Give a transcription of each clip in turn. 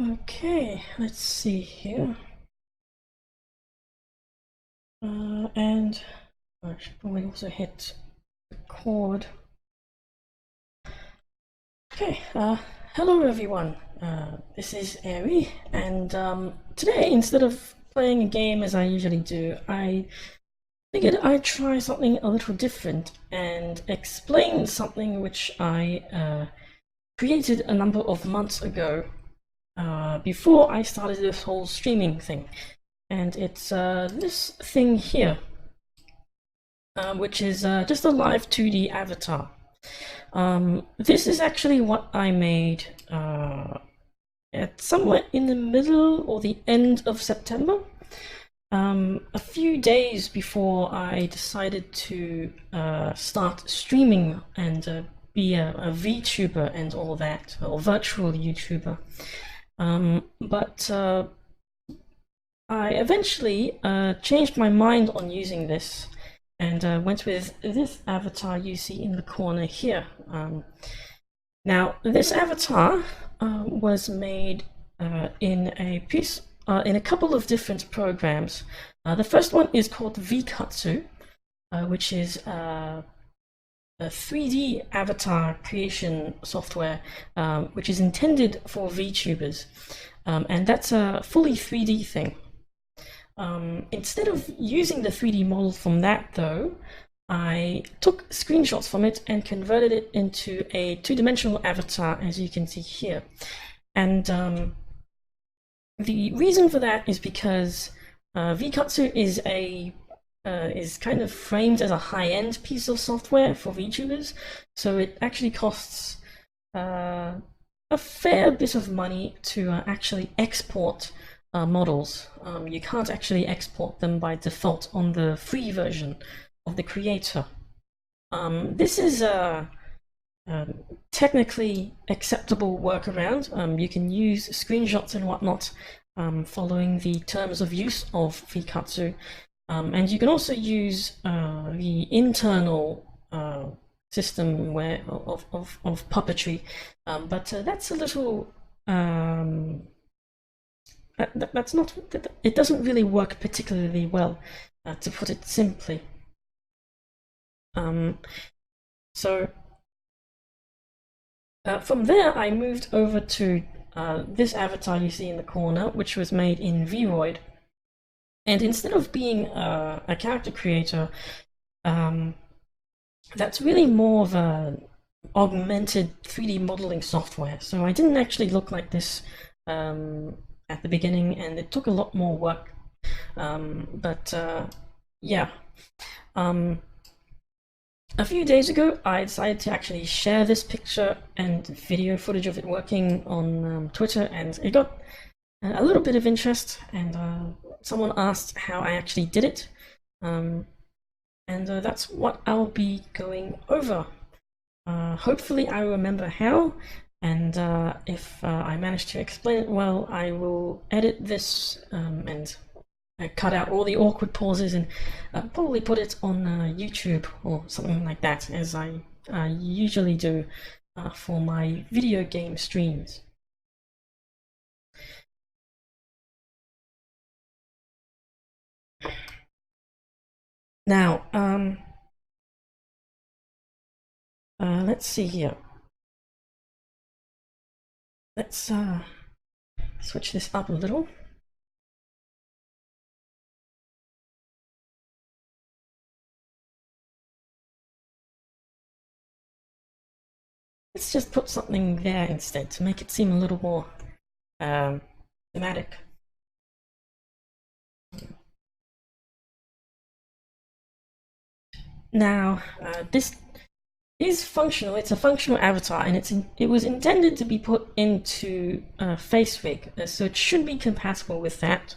Okay, let's see here. And I should probably also hit record. Okay, hello everyone. This is Ari, and today, instead of playing a game as I usually do, I figured I'd try something a little different and explain something which I created a number of months ago, before I started this whole streaming thing. And it's this thing here, which is just a Live2D avatar. This is actually what I made at somewhere in the middle or the end of September, a few days before I decided to start streaming and be a VTuber and all that, or virtual YouTuber. But I eventually changed my mind on using this and went with this avatar you see in the corner here. Now, this avatar was made in a couple of different programs. The first one is called VKatsu, which is a 3D avatar creation software, which is intended for VTubers, and that's a fully 3D thing. Instead of using the 3D model from that, though, I took screenshots from it and converted it into a two-dimensional avatar, as you can see here. And the reason for that is because VKatsu is kind of framed as a high-end piece of software for VTubers, so it actually costs a fair bit of money to actually export models. You can't actually export them by default on the free version of the creator. This is a technically acceptable workaround. You can use screenshots and whatnot following the terms of use of VKatsu, and you can also use the internal system of puppetry, but that's a little that's not, it doesn't really work particularly well, to put it simply. So from there I moved over to this avatar you see in the corner, which was made in Vroid. And instead of being a character creator, that's really more of a augmented 3D modeling software. So I didn't actually look like this at the beginning, and it took a lot more work. Yeah. A few days ago, I decided to actually share this picture and video footage of it working on Twitter, and it got a little bit of interest, and someone asked how I actually did it. And that's what I'll be going over. Hopefully I remember how, and if I manage to explain it well, I will edit this and cut out all the awkward pauses and probably put it on YouTube or something like that, as I usually do for my video game streams. Now, let's see here. Let's switch this up a little. Let's just put something there instead to make it seem a little more thematic. Now, this is functional. It's a functional avatar, and it was intended to be put into FaceRig, so it should be compatible with that.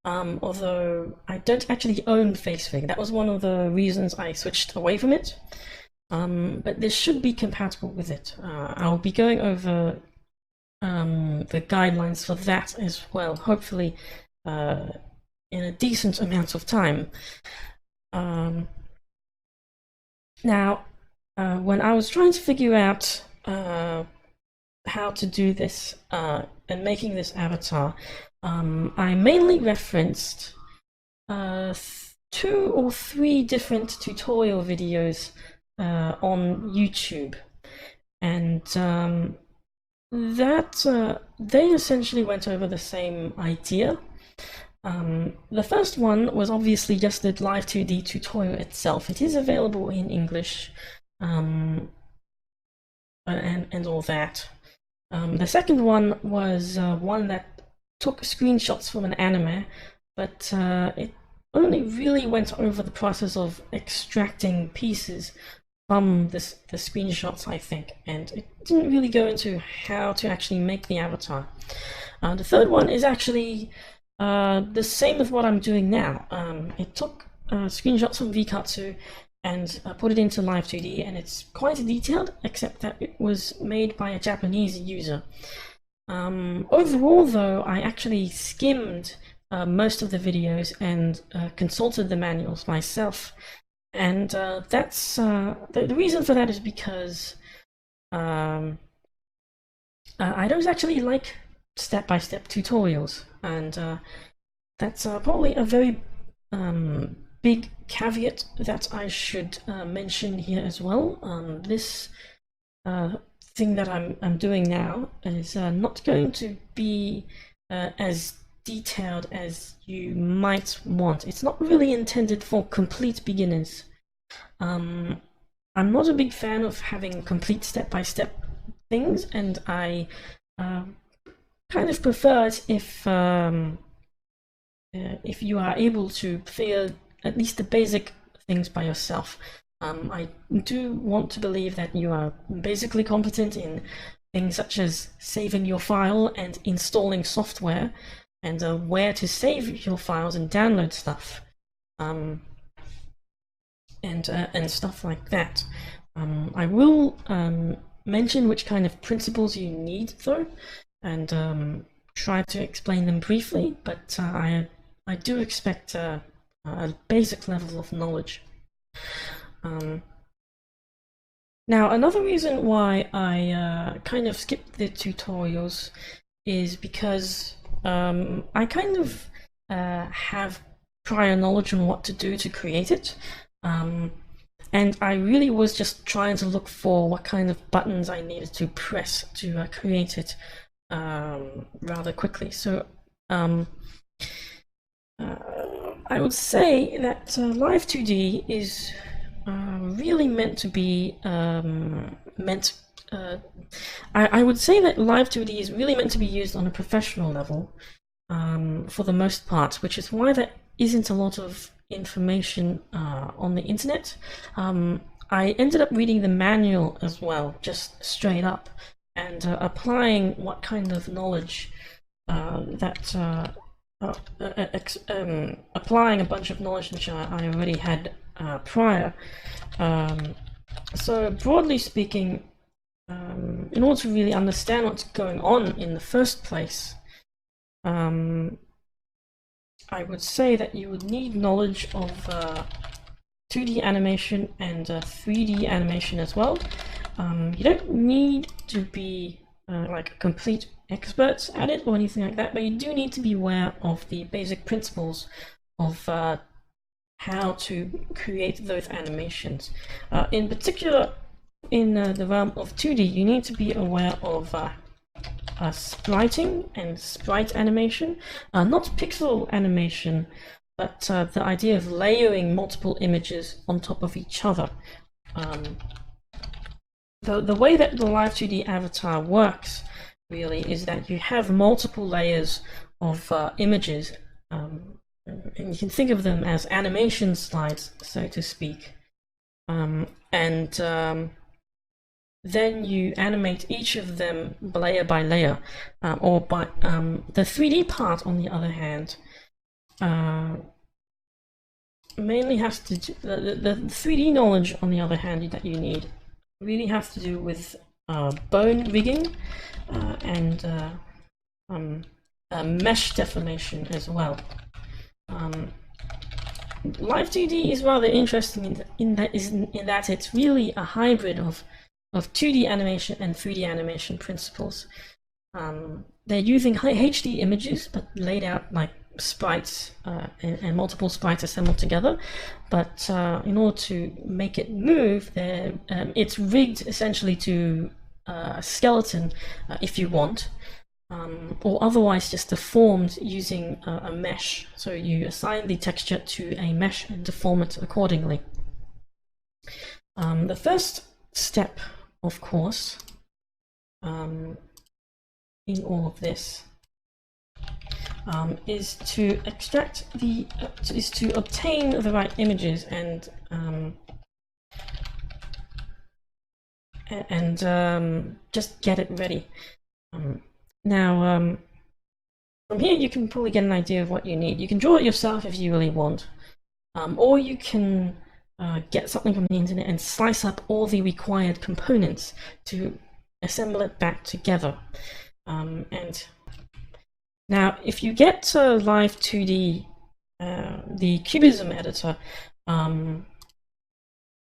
Although I don't actually own FaceRig. That was one of the reasons I switched away from it. But this should be compatible with it. I'll be going over the guidelines for that as well, hopefully in a decent amount of time. Now, when I was trying to figure out how to do this and making this avatar, I mainly referenced 2 or 3 different tutorial videos on YouTube, and they essentially went over the same idea. The first one was obviously just the Live2D tutorial itself. It is available in English and all that. The second one was one that took screenshots from an anime, but it only really went over the process of extracting pieces from the screenshots, I think, and it didn't really go into how to actually make the avatar. The third one is actually the same as what I'm doing now. It took screenshots from VKatsu and put it into Live2D, and it's quite detailed, except that it was made by a Japanese user. Overall, though, I actually skimmed most of the videos and consulted the manuals myself, and that's the reason for that is because I don't actually like step-by-step tutorials, and that's probably a very big caveat that I should mention here as well. This thing that I'm doing now is not going to be as detailed as you might want. It's not really intended for complete beginners. I'm not a big fan of having complete step-by-step things, and I kind of prefer it if you are able to figure at least the basic things by yourself. I do want to believe that you are basically competent in things such as saving your file and installing software, and where to save your files and download stuff, and stuff like that. I will mention which kind of principles you need, though, and try to explain them briefly, but I do expect a basic level of knowledge. Now, another reason why I kind of skipped the tutorials is because I kind of have prior knowledge on what to do to create it, and I really was just trying to look for what kind of buttons I needed to press to create it rather quickly. So I would say that Live2D is really meant to be I would say that Live2D is really meant to be used on a professional level for the most part, which is why there isn't a lot of information on the internet. I ended up reading the manual as well, just straight up, and applying what kind of knowledge applying a bunch of knowledge which I already had prior. So broadly speaking, in order to really understand what's going on in the first place, I would say that you would need knowledge of 2D animation and 3D animation as well. You don't need to be like complete experts at it or anything like that, but you do need to be aware of the basic principles of how to create those animations. In particular, in the realm of 2D, you need to be aware of spriting and sprite animation, not pixel animation, but the idea of layering multiple images on top of each other. The way that the Live2D avatar works really is that you have multiple layers of images, and you can think of them as animation slides, so to speak, and then you animate each of them layer by layer, or by the 3D part, on the other hand, mainly has to do, the 3D knowledge, on the other hand, that you need really has to do with bone rigging and mesh deformation as well. Live2D is rather interesting in that it's really a hybrid of of 2D animation and 3D animation principles. They're using HD images, but laid out like sprites and multiple sprites assembled together. But in order to make it move, it's rigged essentially to a skeleton if you want, or otherwise just deformed using a mesh. So you assign the texture to a mesh and deform it accordingly. The first step, of course, in all of this is to extract is to obtain the right images and just get it ready. Now, from here you can probably get an idea of what you need. You can draw it yourself if you really want, or you can get something from the internet and slice up all the required components to assemble it back together. And now, if you get Live2D, the Cubism Editor,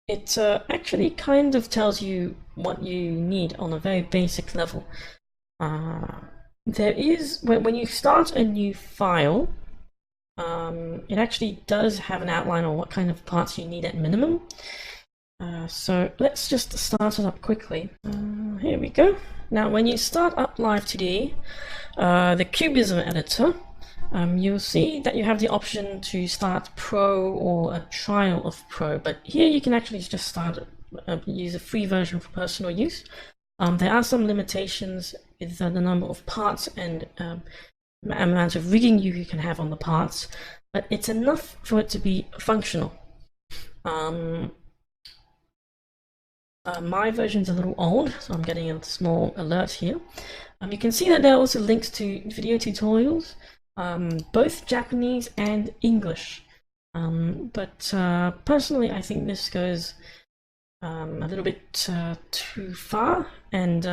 it actually kind of tells you what you need on a very basic level. There is, when you start a new file, it actually does have an outline on what kind of parts you need at minimum. So let's just start it up quickly. Here we go. Now, when you start up Live2D, the Cubism Editor, you'll see that you have the option to start Pro or a trial of Pro, but here you can actually just start use a free version for personal use. There are some limitations with the number of parts and amount of rigging you can have on the parts, but it's enough for it to be functional. My version's a little old, so I'm getting a small alert here. You can see that there are also links to video tutorials, both Japanese and English. But personally, I think this goes a little bit too far, and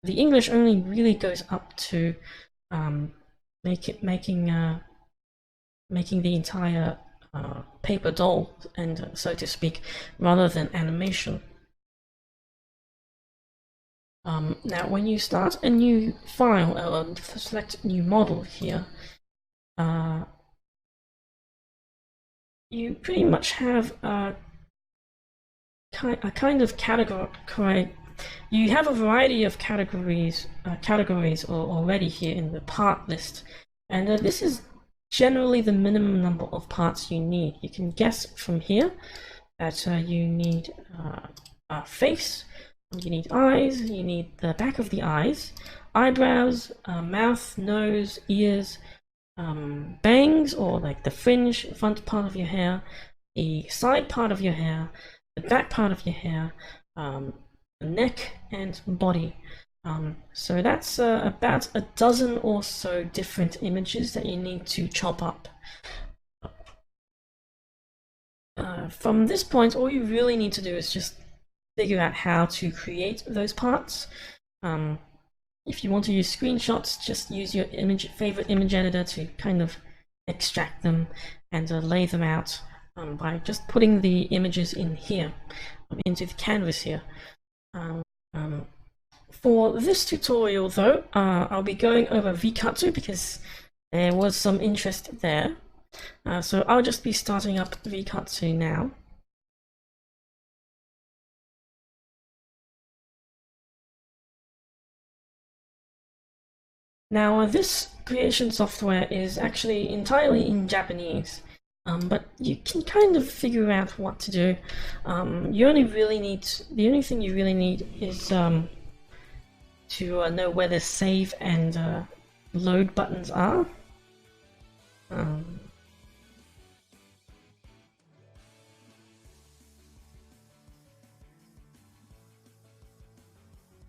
the English only really goes up to making the entire paper doll, and so to speak, rather than animation. Now, when you start a new file or select new model here, you pretty much have a kind of category. You have a variety of categories already here in the part list, and this is generally the minimum number of parts you need. You can guess from here that you need a face. You need eyes, you need the back of the eyes, eyebrows, mouth, nose, ears, bangs, or like the fringe front part of your hair, the side part of your hair, the back part of your hair, the neck, and body. So that's about a dozen or so different images that you need to chop up. From this point, all you really need to do is just figure out how to create those parts. If you want to use screenshots, just use your favorite image editor to kind of extract them and lay them out by just putting the images in here, into the canvas here. For this tutorial though, I'll be going over VKatsu because there was some interest there. So I'll just be starting up VKatsu now. Now, this creation software is actually entirely in Japanese, but you can kind of figure out what to do. The only thing you really need is to know where the save and load buttons are.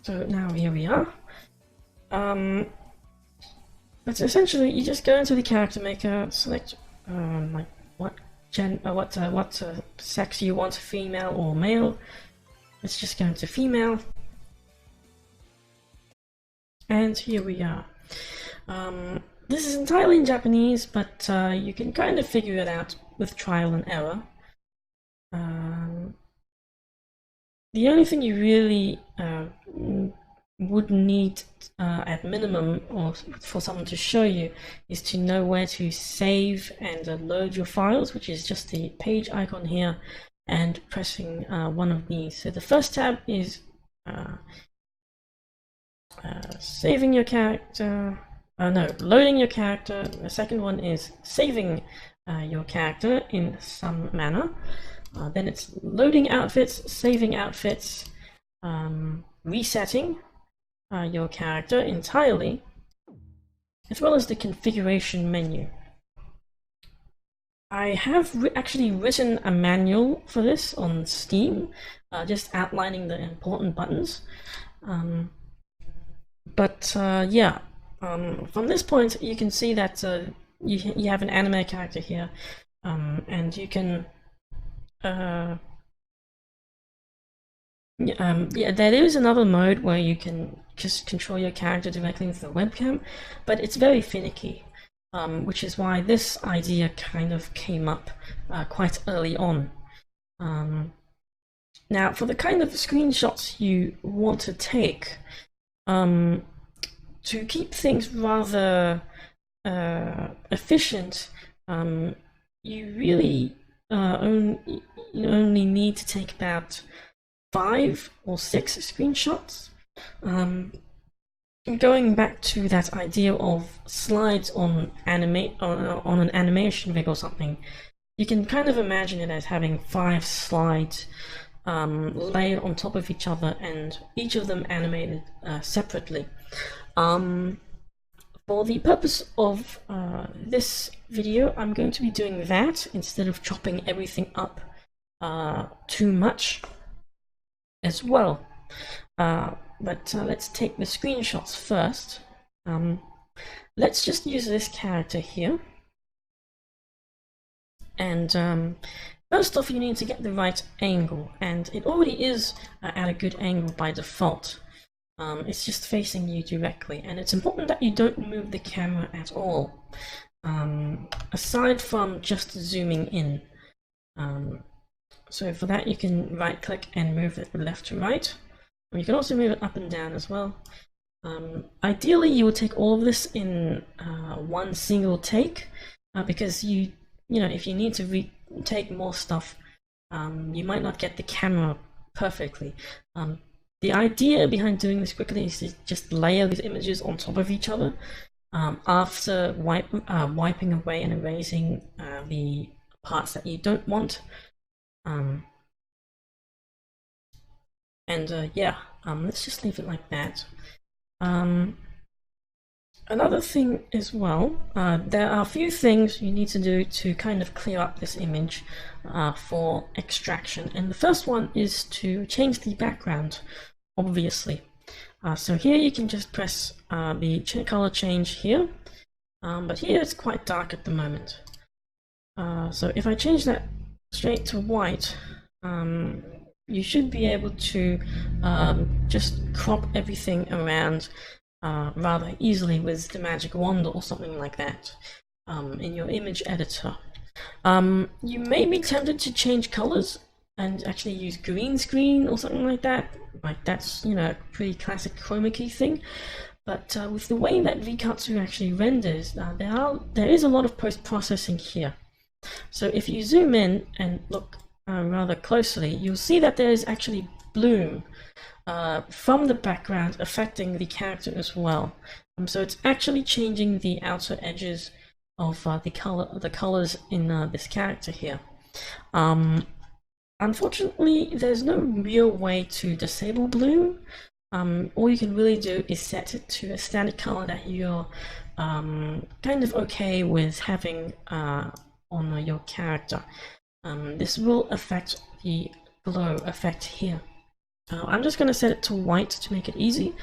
So now here we are. But essentially, you just go into the character maker, select like what sex you want, female or male. Let's just go into female, and here we are. This is entirely in Japanese, but you can kind of figure it out with trial and error. the only thing you really would need at minimum, or for someone to show you, is to know where to save and load your files, which is just the page icon here and pressing one of these. So the first tab is saving your character, loading your character. The second one is saving your character in some manner. Then it's loading outfits, saving outfits, resetting your character entirely, as well as the configuration menu. I have actually written a manual for this on Steam, just outlining the important buttons. Yeah, from this point you can see that you have an anime character here, and you can yeah, there is another mode where you can just control your character directly with the webcam, but it's very finicky, which is why this idea kind of came up quite early on. Now, for the kind of screenshots you want to take, to keep things rather efficient, you really only need to take about 5 or 6 screenshots. Going back to that idea of slides on an animation rig or something, you can kind of imagine it as having 5 slides layered on top of each other, and each of them animated separately. For the purpose of this video, I'm going to be doing that instead of chopping everything up too much as well. Let's take the screenshots first. Let's just use this character here. And first off, you need to get the right angle, and it already is at a good angle by default. It's just facing you directly, and it's important that you don't move the camera at all, aside from just zooming in. So for that, you can right click and move it left to right. And you can also move it up and down as well. Ideally, you would take all of this in one single take, because you know, if you need to retake more stuff, you might not get the camera perfectly. The idea behind doing this quickly is to just layer these images on top of each other after wiping away and erasing the parts that you don't want. Yeah, let's just leave it like that. Another thing as well, there are a few things you need to do to kind of clear up this image for extraction, and the first one is to change the background, obviously. So here you can just press the color change here, but here it's quite dark at the moment. So if I change that straight to white, you should be able to just crop everything around rather easily with the magic wand or something like that in your image editor. You may be tempted to change colors and actually use green screen or something like that. Like, that's, you know, a pretty classic chroma key thing. But with the way that VKatsu actually renders, there is a lot of post-processing here. So if you zoom in and look rather closely, you'll see that there is actually bloom from the background affecting the character as well. So it's actually changing the outer edges of the colors in this character here. Unfortunately, there's no real way to disable bloom. All you can really do is set it to a static color that you're kind of okay with having on your character. This will affect the glow effect here. I'm just going to set it to white to make it easy.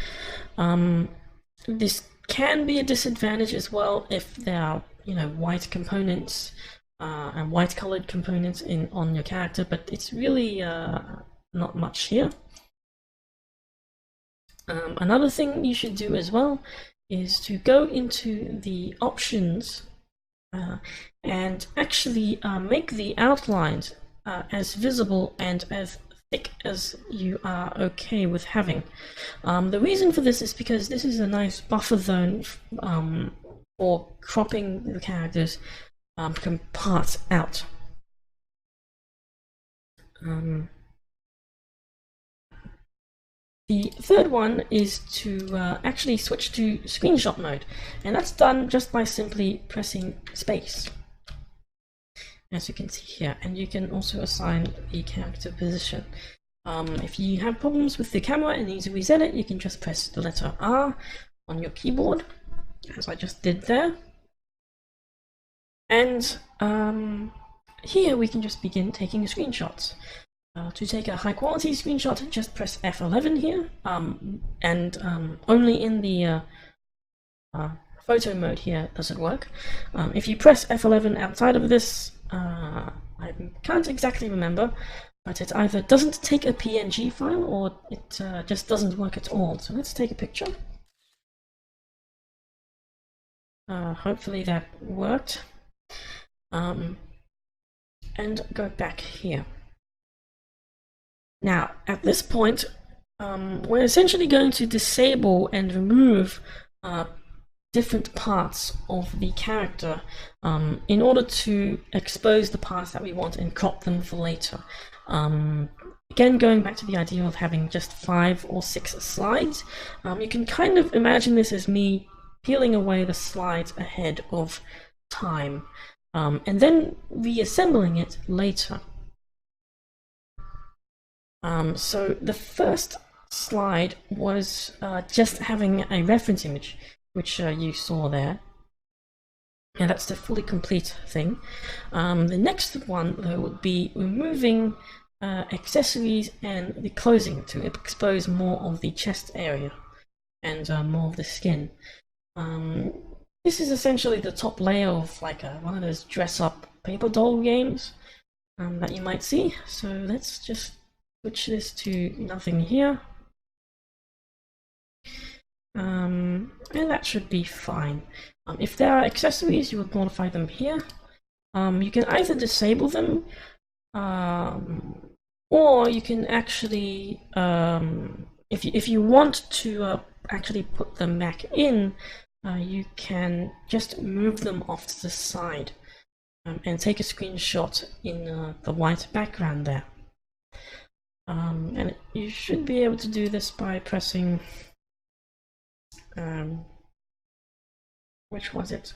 This can be a disadvantage as well if there are, you know, white components and white colored components on your character, but it's really not much here. Another thing you should do as well is to go into the options and actually make the outlines as visible and as thick as you are okay with having. The reason for this is because this is a nice buffer zone for cropping the characters from parts out. The third one is to actually switch to screenshot mode, and that's done just by simply pressing space, as you can see here. And you can also assign the character position. If you have problems with the camera and need to reset it, you can just press the letter R on your keyboard, as I just did there. And here we can just begin taking screenshots. To take a high quality screenshot, just press F11 here, and only in the photo mode here does it work. If you press F11 outside of this, I can't exactly remember, but it either doesn't take a PNG file or it just doesn't work at all. So let's take a picture. Hopefully that worked. And go back here. Now, at this point, we're essentially going to disable and remove different parts of the character in order to expose the parts that we want and crop them for later. Again, going back to the idea of having just 5 or 6 slides, you can kind of imagine this as me peeling away the slides ahead of time, and then reassembling it later. So the first slide was just having a reference image, which you saw there. And that's the fully complete thing. The next one, though, would be removing accessories and the clothing to expose more of the chest area and more of the skin. This is essentially the top layer of like one of those dress-up paper doll games that you might see. So let's just switch this to nothing here, and that should be fine. If there are accessories, you would modify them here. You can either disable them, or you can actually, if you want to actually put them back in, you can just move them off to the side and take a screenshot in the white background there. And you should be able to do this by pressing, which was it?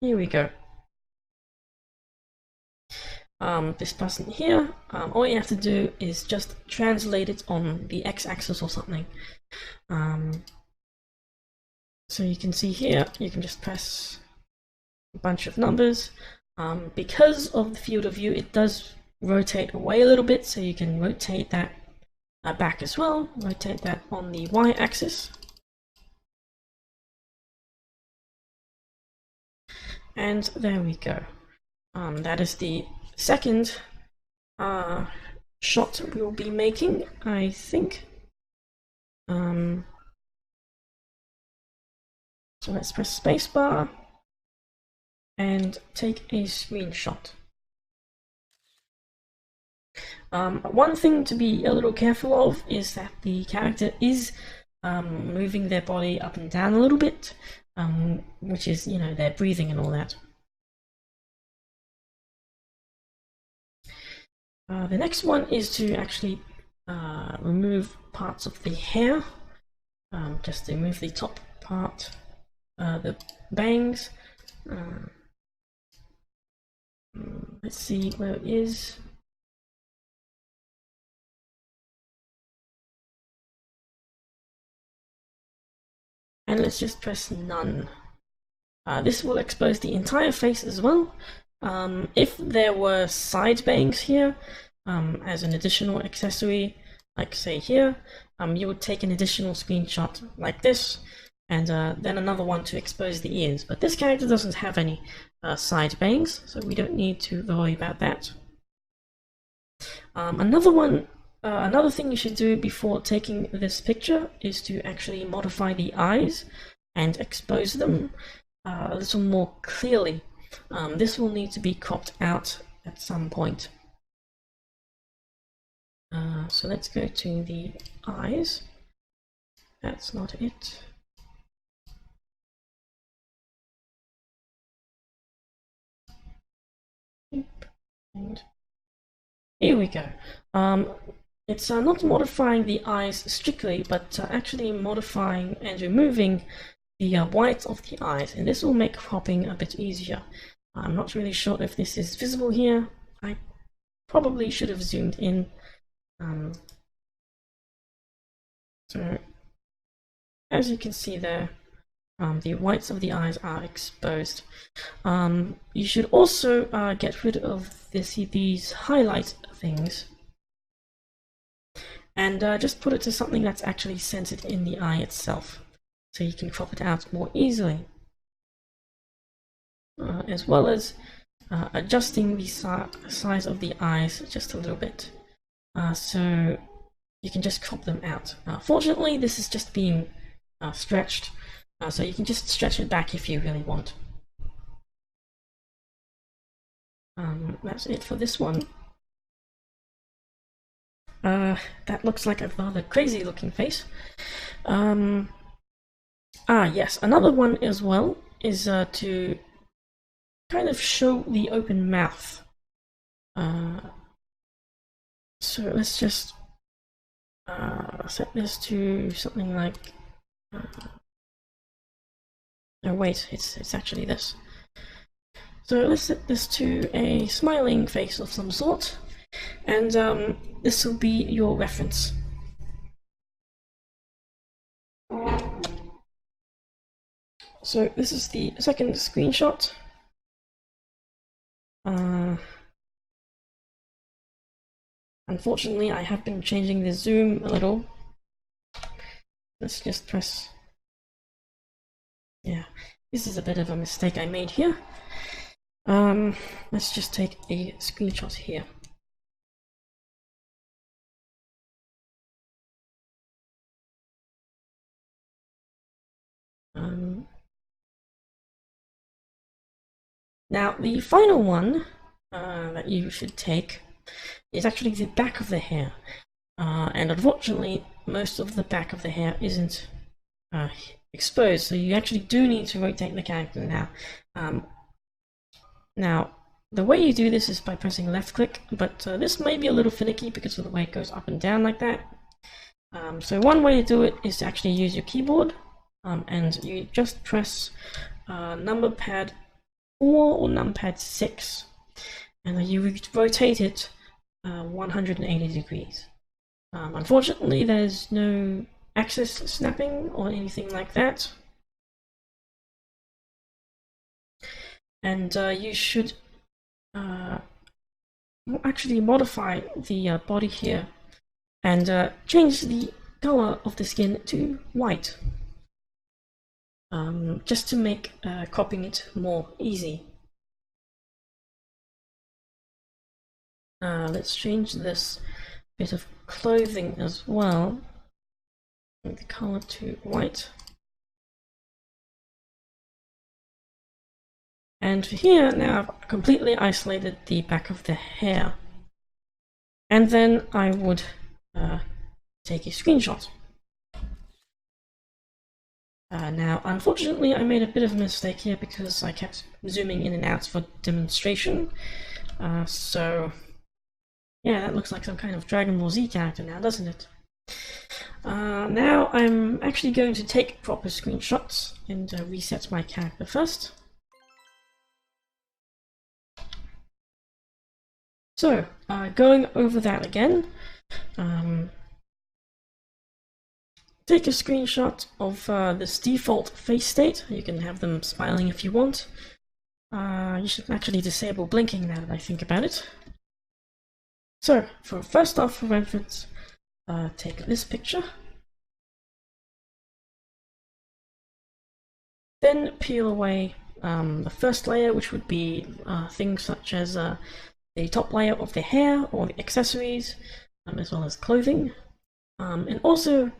Here we go. This button here, all you have to do is just translate it on the x-axis or something. So you can see here, you can just press a bunch of numbers. Because of the field of view, it does rotate away a little bit, so you can rotate that back as well. Rotate that on the y-axis. And there we go. That is the second shot we'll be making, I think. So let's press spacebar and take a screenshot. One thing to be a little careful of is that the character is moving their body up and down a little bit, which is, you know, their breathing and all that. The next one is to actually remove parts of the hair, just remove the top part, the bangs. Let's see where it is. And let's just press none. This will expose the entire face as well. If there were side bangs here, as an additional accessory, like say here, you would take an additional screenshot like this, and then another one to expose the ears. But this character doesn't have any side bangs, so we don't need to worry about that. Another thing you should do before taking this picture is to actually modify the eyes and expose them a little more clearly. This will need to be cropped out at some point. So let's go to the eyes. That's not it. And here we go. It's not modifying the eyes strictly, but actually modifying and removing the white of the eyes, and this will make cropping a bit easier. I'm not really sure if this is visible here. I probably should have zoomed in. So as you can see there, the whites of the eyes are exposed. You should also get rid of these highlight things, and just put it to something that's actually centered in the eye itself, so you can crop it out more easily, as well as adjusting the size of the eyes just a little bit, so you can just crop them out. Fortunately, this is just being stretched, so you can just stretch it back if you really want. That's it for this one. That looks like a rather crazy looking face. Yes, another one as well is to kind of show the open mouth. So let's just set this to something like no, wait, it's actually this. So let's set this to a smiling face of some sort, and this will be your reference. So this is the second screenshot. Unfortunately, I have been changing the zoom a little. Let's just press. Yeah, this is a bit of a mistake I made here. Let's just take a screenshot here. Now, the final one that you should take is actually the back of the hair. And unfortunately, most of the back of the hair isn't exposed, so you actually do need to rotate the character now. Now, the way you do this is by pressing left click, but this may be a little finicky because of the way it goes up and down like that. So one way to do it is to actually use your keyboard, and you just press numpad 4 or numpad 6, and you rotate it 180 degrees. Unfortunately, there's no axis snapping or anything like that. And you should actually modify the body here and change the color of the skin to white, just to make cropping it more easy. Let's change this bit of clothing as well, make the color to white. And here now I've completely isolated the back of the hair, and then I would take a screenshot. Now unfortunately I made a bit of a mistake here because I kept zooming in and out for demonstration, so yeah, that looks like some kind of Dragon Ball Z character now, doesn't it? Now I'm actually going to take proper screenshots and reset my character first. So, going over that again, take a screenshot of this default face state. You can have them smiling if you want. You should actually disable blinking now that I think about it. So, first off, for reference, take this picture. Then peel away the first layer, which would be things such as the top layer of the hair or the accessories, as well as clothing, and also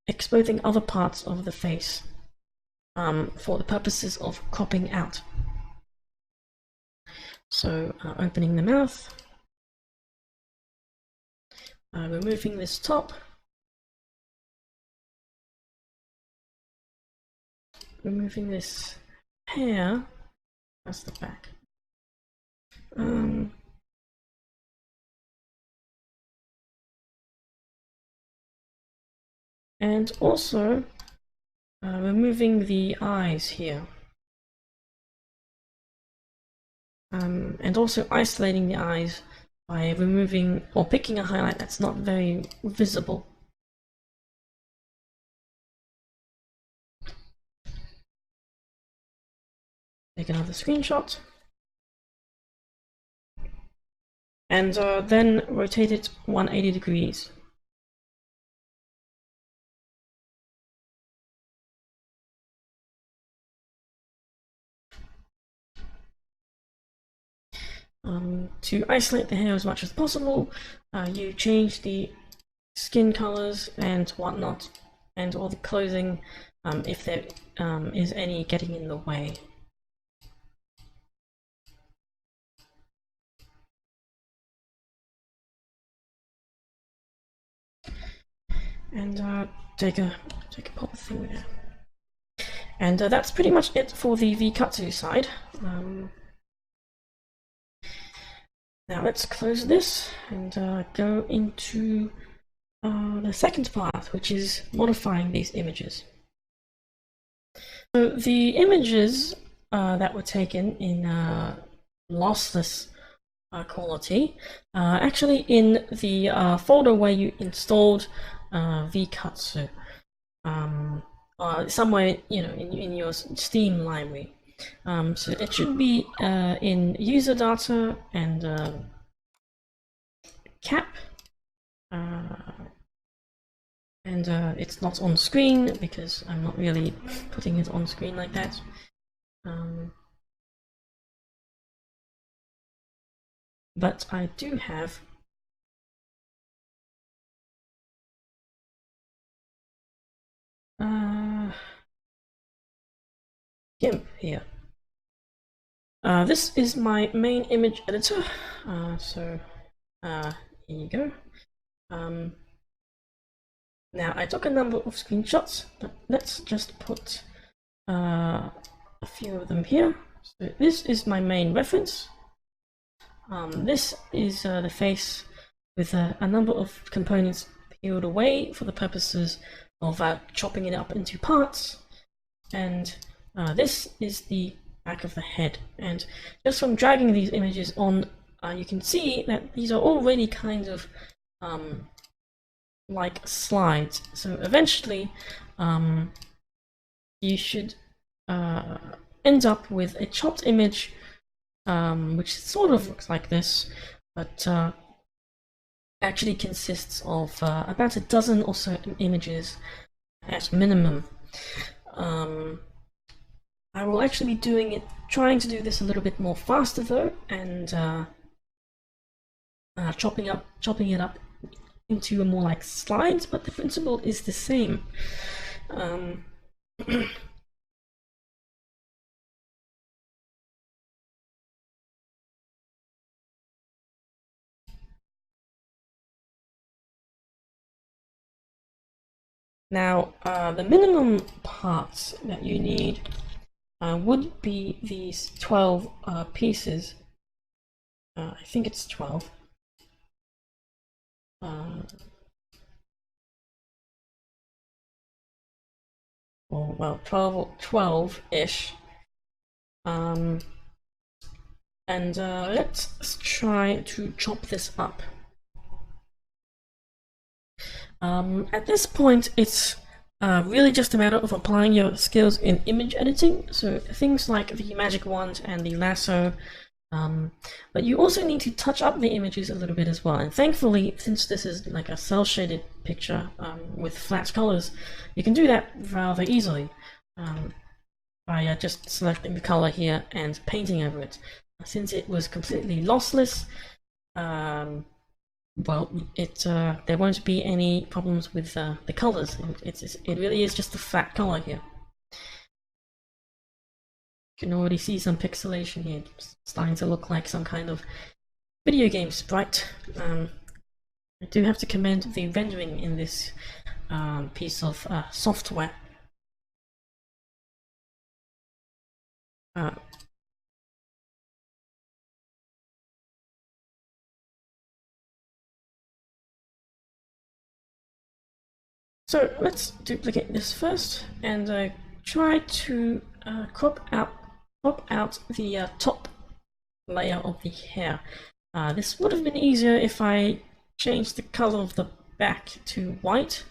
exposing other parts of the face for the purposes of cropping out. So opening the mouth, removing this top, removing this hair. That's the back. And also removing the eyes here. And also isolating the eyes by removing or picking a highlight that's not very visible. Take another screenshot. And then rotate it 180 degrees. To isolate the hair as much as possible, you change the skin colors and whatnot, and all the clothing if there is any getting in the way. And take a pop thing there. And that's pretty much it for the VKatsu side. Now let's close this and go into the second part, which is modifying these images. So the images that were taken in lossless quality, actually in the folder where you installed VKatsu, somewhere in your Steam library. So it should be in user data and cap, and it's not on screen because I'm not really putting it on screen like that. But I do have GIMP here. This is my main image editor, so here you go. Now I took a number of screenshots, but let's just put a few of them here. So this is my main reference. This is the face with a number of components peeled away for the purposes of chopping it up into parts, and this is the back of the head. And just from dragging these images on, you can see that these are already kind of like slides. So eventually you should end up with a chopped image which sort of looks like this, but actually consists of about a dozen or so images at minimum. I will actually be trying to do this a little bit more faster though, and chopping it up into a more like slides, but the principle is the same. Now, the minimum parts that you need would be these 12 pieces. I think it's 12. Well, 12-ish. And let's try to chop this up. At this point, it's really just a matter of applying your skills in image editing, so things like the magic wand and the lasso, but you also need to touch up the images a little bit as well. And thankfully, since this is like a cel-shaded picture with flat colors, you can do that rather easily by just selecting the color here and painting over it. Since it was completely lossless, well, there won't be any problems with the colors. It really is just a flat color here. You can already see some pixelation here. It's starting to look like some kind of video game sprite. I do have to commend the rendering in this piece of software. So let's duplicate this first and try to crop out the top layer of the hair. This would have been easier if I changed the color of the back to white,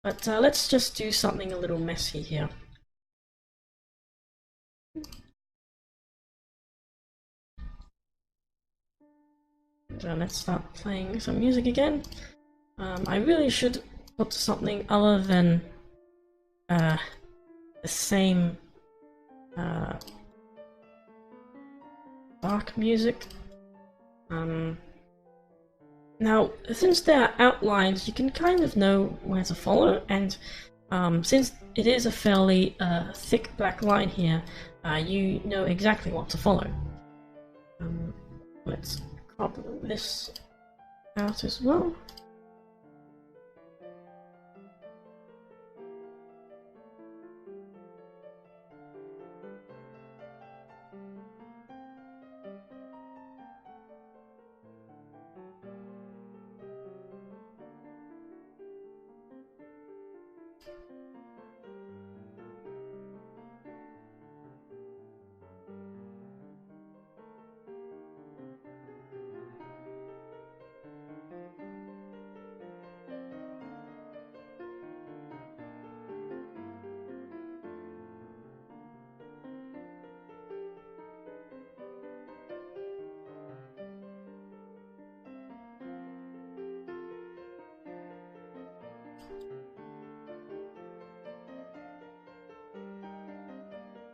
but let's just do something a little messy here. So let's start playing some music again. I really should put something other than the same dark music. Now, since there are outlines, you can kind of know where to follow, and since it is a fairly thick black line here, you know exactly what to follow. Let's crop this out as well.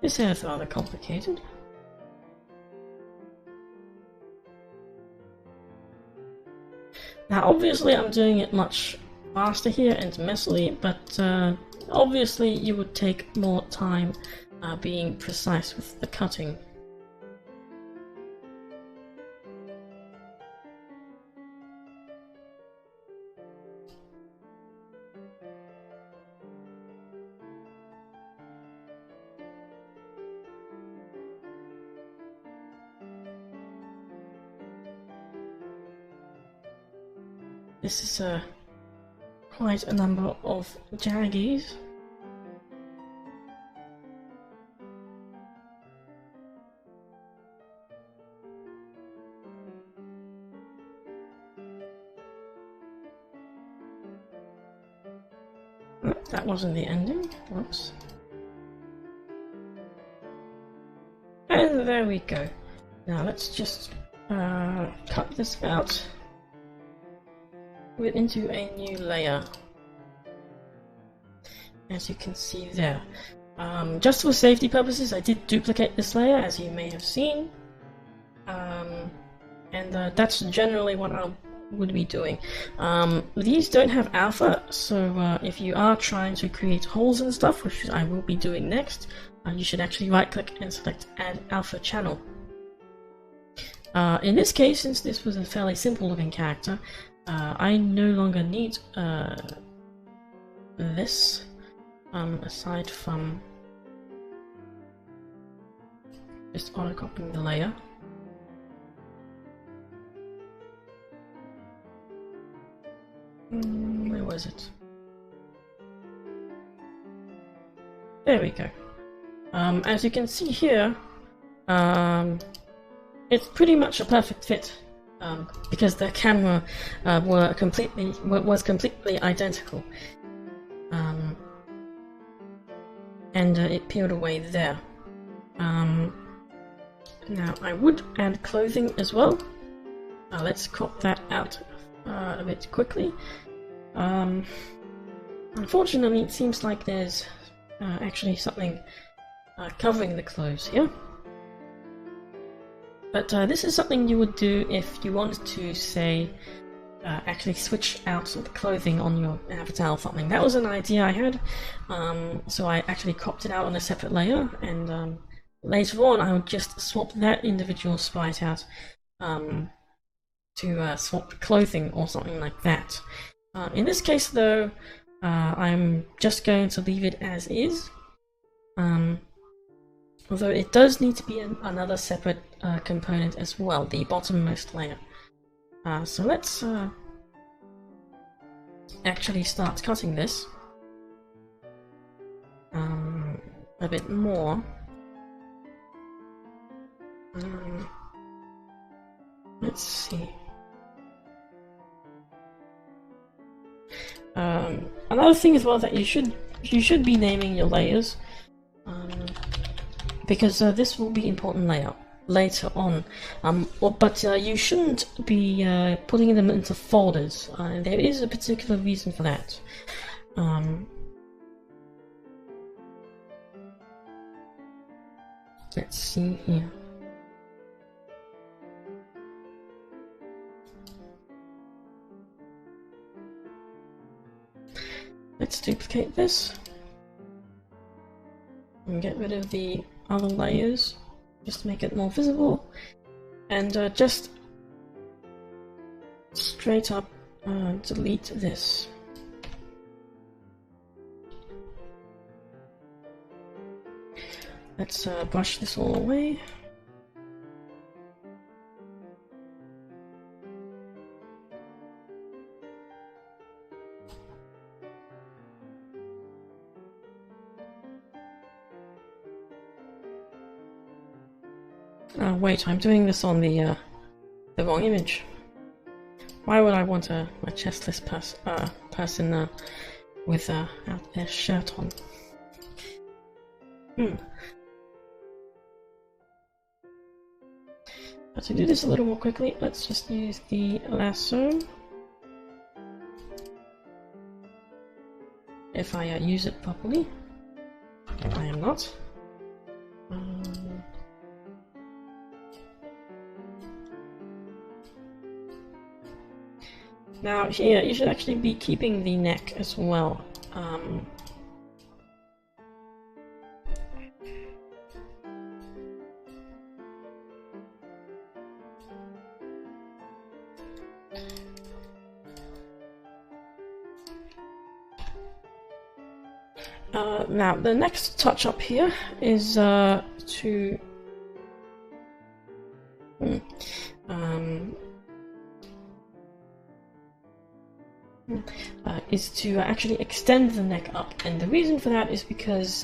This hair is rather complicated. Now obviously I'm doing it much faster here and messily, but obviously you would take more time being precise with the cutting. This is quite a number of jaggies. That wasn't the ending. Whoops. And there we go. Now let's just cut this out into a new layer, as you can see there. Just for safety purposes, I did duplicate this layer, as you may have seen, and that's generally what I would be doing. These don't have alpha, so if you are trying to create holes and stuff, which I will be doing next, you should actually right click and select add alpha channel. In this case, since this was a fairly simple looking character, I no longer need this, aside from just auto-copying the layer. Where was it? There we go. As you can see here, it's pretty much a perfect fit. Because the camera was completely identical, and it peeled away there. Now I would add clothing as well. Let's crop that out a bit quickly. Unfortunately, it seems like there's actually something covering the clothes here. But this is something you would do if you wanted to, say, actually switch out the clothing on your avatar or something. That was an idea I had, so I actually cropped it out on a separate layer, and later on I would just swap that individual sprite out to swap clothing or something like that. In this case though, I'm just going to leave it as is, although it does need to be another separate component as well, the bottommost layer. So let's actually start cutting this a bit more. Let's see. Another thing as well that you should be naming your layers, because this will be important later on. But you shouldn't be putting them into folders. There is a particular reason for that. Let's see here. Let's duplicate this and get rid of the other layers just to make it more visible, and just straight up delete this. Let's brush this all away. Wait, I'm doing this on the wrong image. Why would I want a chestless person without their shirt on? But to do this a little more quickly, let's just use the lasso. If I use it properly. I am not. Now here, you should actually be keeping the neck as well. Now the next touch up here is to actually extend the neck up, and the reason for that is because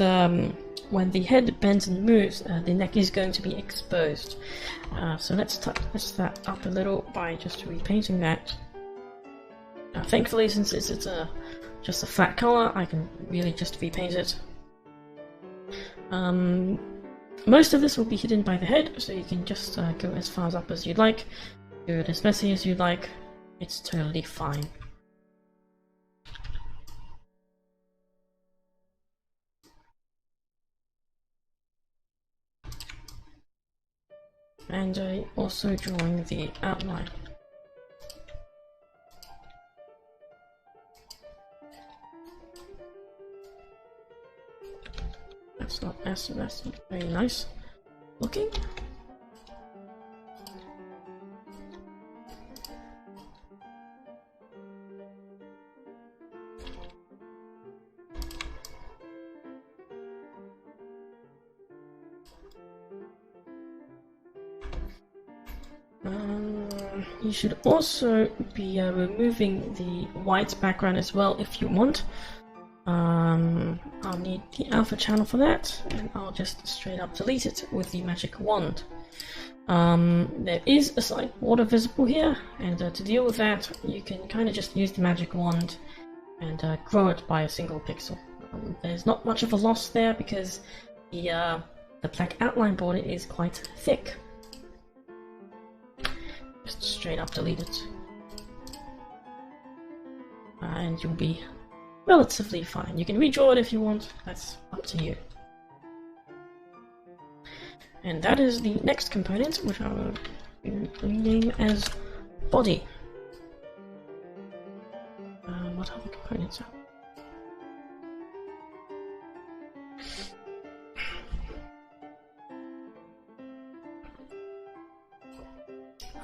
when the head bends and moves, the neck is going to be exposed. So let's touch that up a little by just repainting that. Thankfully, since it's just a flat color, I can really just repaint it. Most of this will be hidden by the head, so you can just go as far up as you'd like, do it as messy as you'd like. It's totally fine. And also drawing the outline. That's very nice looking. You should also be removing the white background as well if you want. I'll need the alpha channel for that, and I'll just straight up delete it with the magic wand. There is a slight border visible here, and to deal with that, you can kind of just use the magic wand and grow it by a single pixel. There's not much of a loss there because the black outline border is quite thick. Just straight up delete it, and you'll be relatively fine. You can redraw it if you want, that's up to you. And that is the next component, which I will rename as body. What other components are?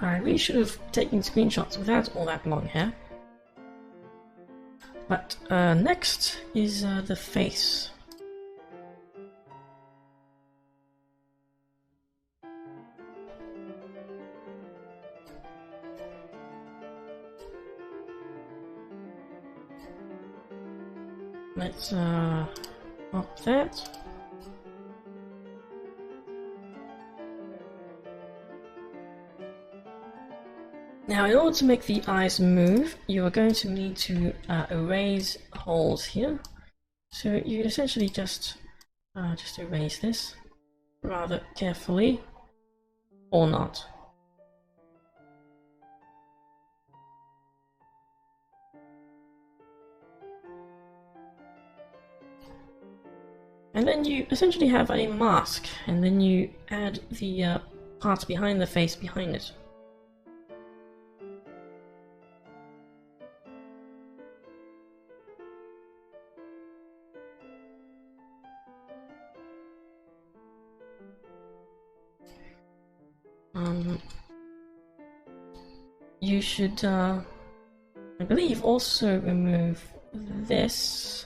I really should have taken screenshots without all that long hair. But next is the face. Let's pop that. Now, in order to make the eyes move, you are going to need to erase holes here. So you essentially just erase this rather carefully, or not. And then you essentially have a mask, and then you add the parts behind the face behind it. You should, I believe, also remove this.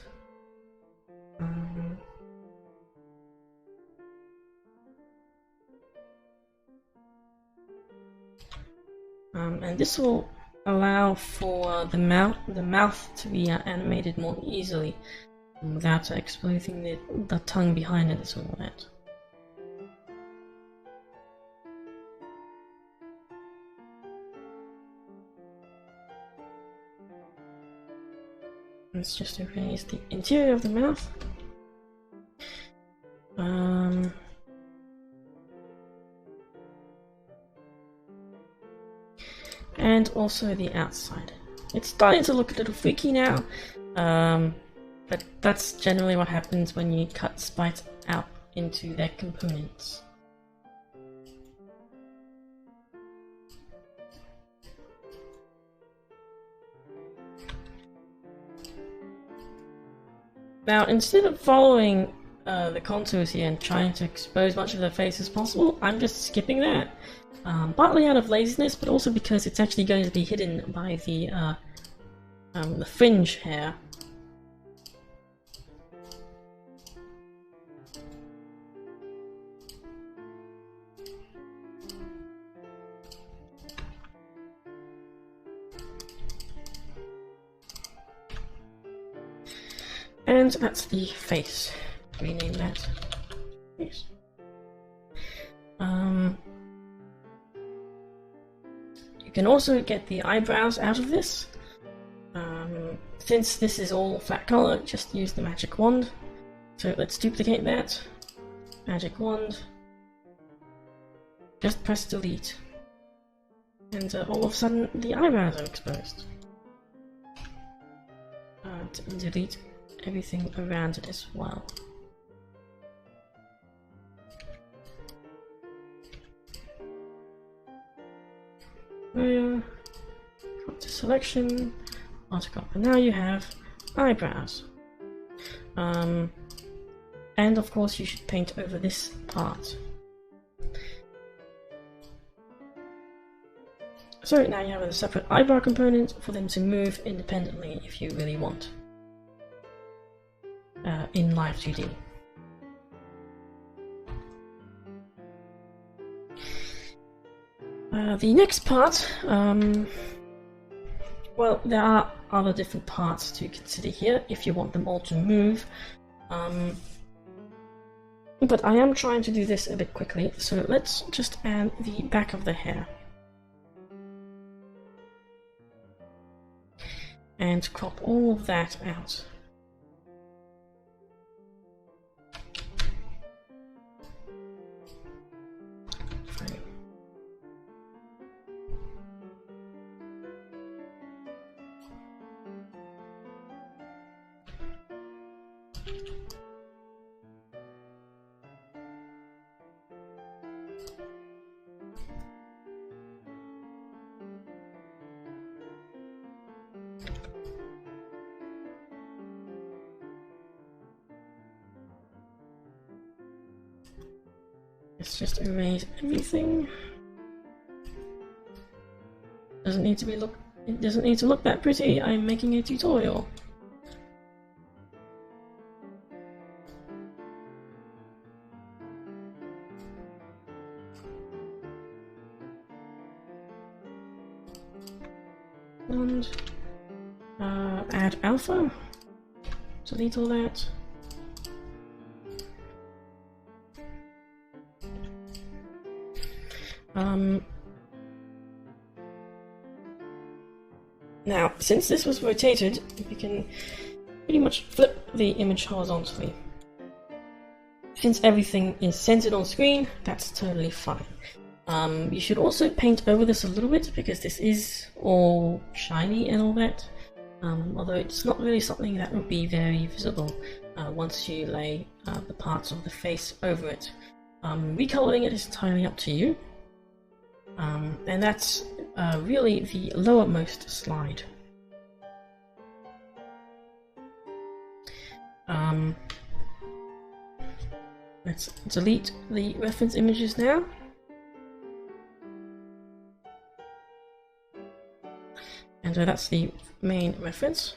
And this will allow for the mouth to be animated more easily without exposing the tongue behind it and all that. Let's just erase the interior of the mouth. And also the outside. It's starting to look a little freaky now, but that's generally what happens when you cut sprites out into their components. Now, instead of following the contours here and trying to expose much of the face as possible, I'm just skipping that. Partly out of laziness, but also because it's actually going to be hidden by the fringe hair. And that's the face. Rename that face. You can also get the eyebrows out of this. Since this is all flat color, just use the magic wand. So let's duplicate that. Magic wand. Just press delete. And all of a sudden the eyebrows are exposed. Delete everything around it as well. Go to selection, article, and now you have eyebrows. And of course you should paint over this part. So now you have a separate eyebrow component for them to move independently if you really want. In Live2D. The next part, well, there are other different parts to consider here if you want them all to move. But I am trying to do this a bit quickly, so let's just add the back of the hair. And crop all of that out. Let's just erase everything. doesn't need to be it doesn't need to look that pretty. I'm making a tutorial. And add alpha. Delete all that. Now, since this was rotated, we can pretty much flip the image horizontally. Since everything is centered on screen, that's totally fine. You should also paint over this a little bit, because this is all shiny and all that, although it's not really something that would be very visible once you lay the parts of the face over it. Recoloring it is entirely up to you, and that's really the lowermost slide. Let's delete the reference images now. And that's the main reference.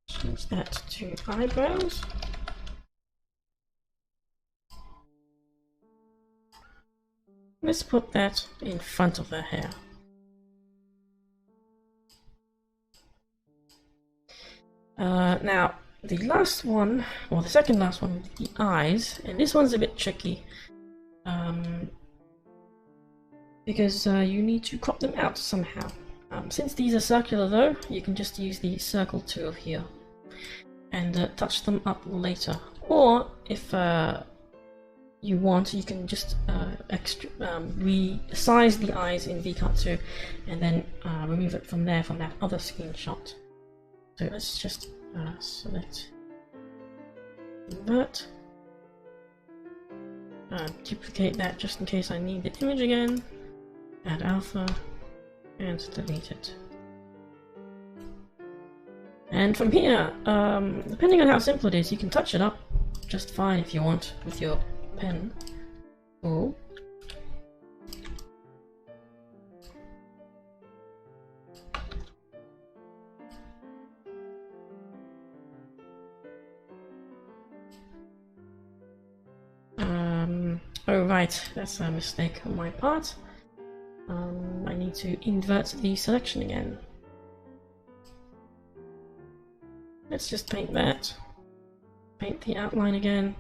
Change that to eyebrows. Let's put that in front of the hair. Now, the last one, or the second last one, the eyes, and this one's a bit tricky. Because you need to crop them out somehow. Since these are circular though, you can just use the circle tool here and touch them up later. Or if you want, you can just resize the eyes in VKatsu and then remove it from there, from that other screenshot. So let's just select invert, duplicate that just in case I need the image again. Add alpha and delete it. And from here, depending on how simple it is, you can touch it up just fine if you want with your pen tool. Oh right, that's a mistake on my part. I need to invert the selection again. Let's just paint that. Paint the outline again.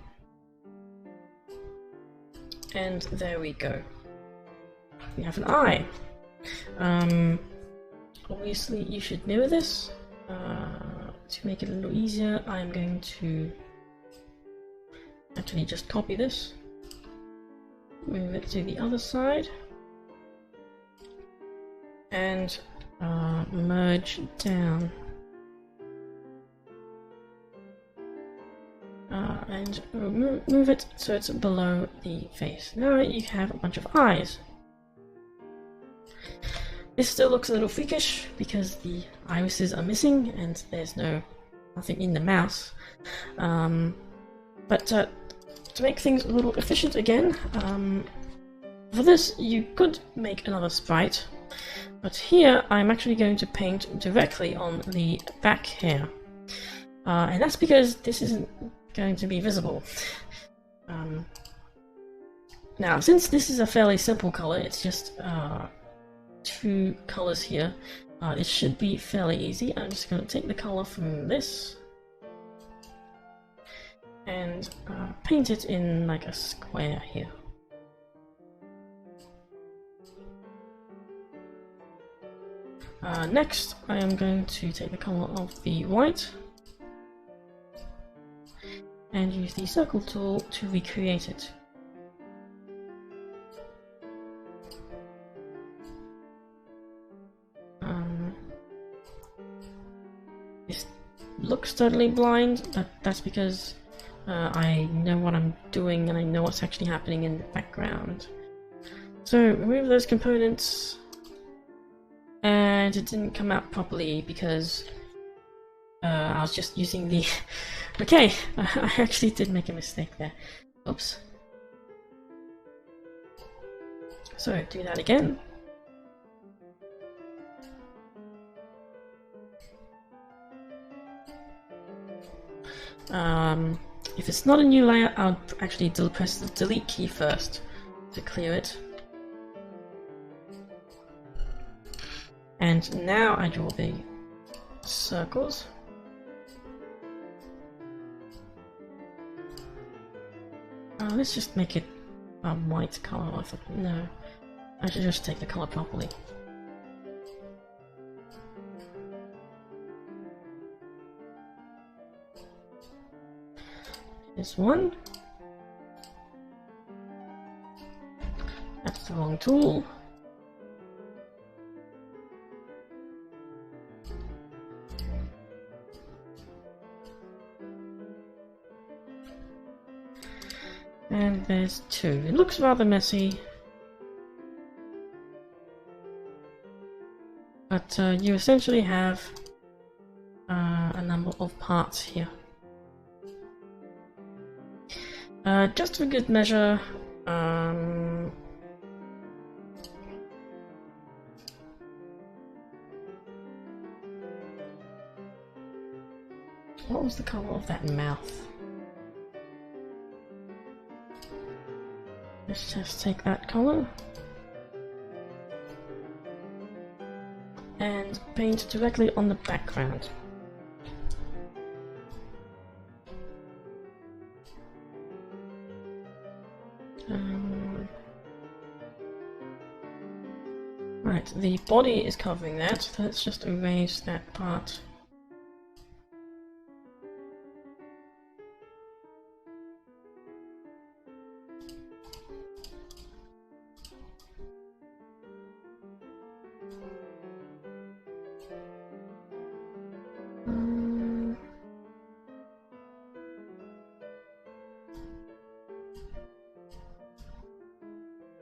And there we go. We have an eye. Obviously you should mirror this. To make it a little easier, I'm going to actually just copy this. Move it to the other side. And merge down and move it so it's below the face. Now you have a bunch of eyes. This still looks a little freakish because the irises are missing and there's nothing in the mouse. But to make things a little efficient again, for this you could make another sprite. But here I'm actually going to paint directly on the back hair. And that's because this isn't going to be visible. Now, since this is a fairly simple color, it's just two colors here, it should be fairly easy. I'm just going to take the color from this and paint it in like a square here. Next, I am going to take the color of the white and use the circle tool to recreate it. This looks totally blind, but that's because I know what I'm doing and I know what's actually happening in the background. So remove those components. And it didn't come out properly because I was just using the... Okay, I actually did make a mistake there. Oops. So do that again. If it's not a new layer, I'll actually press the delete key first to clear it. And now I draw the circles. Let's just make it a white color. I thought, no, I should just take the color properly. This one. That's the wrong tool. And there's two. It looks rather messy, but you essentially have a number of parts here. Just for good measure, what was the color of that mouth? Let's just take that color and paint directly on the background. Right, the body is covering that, so let's just erase that part.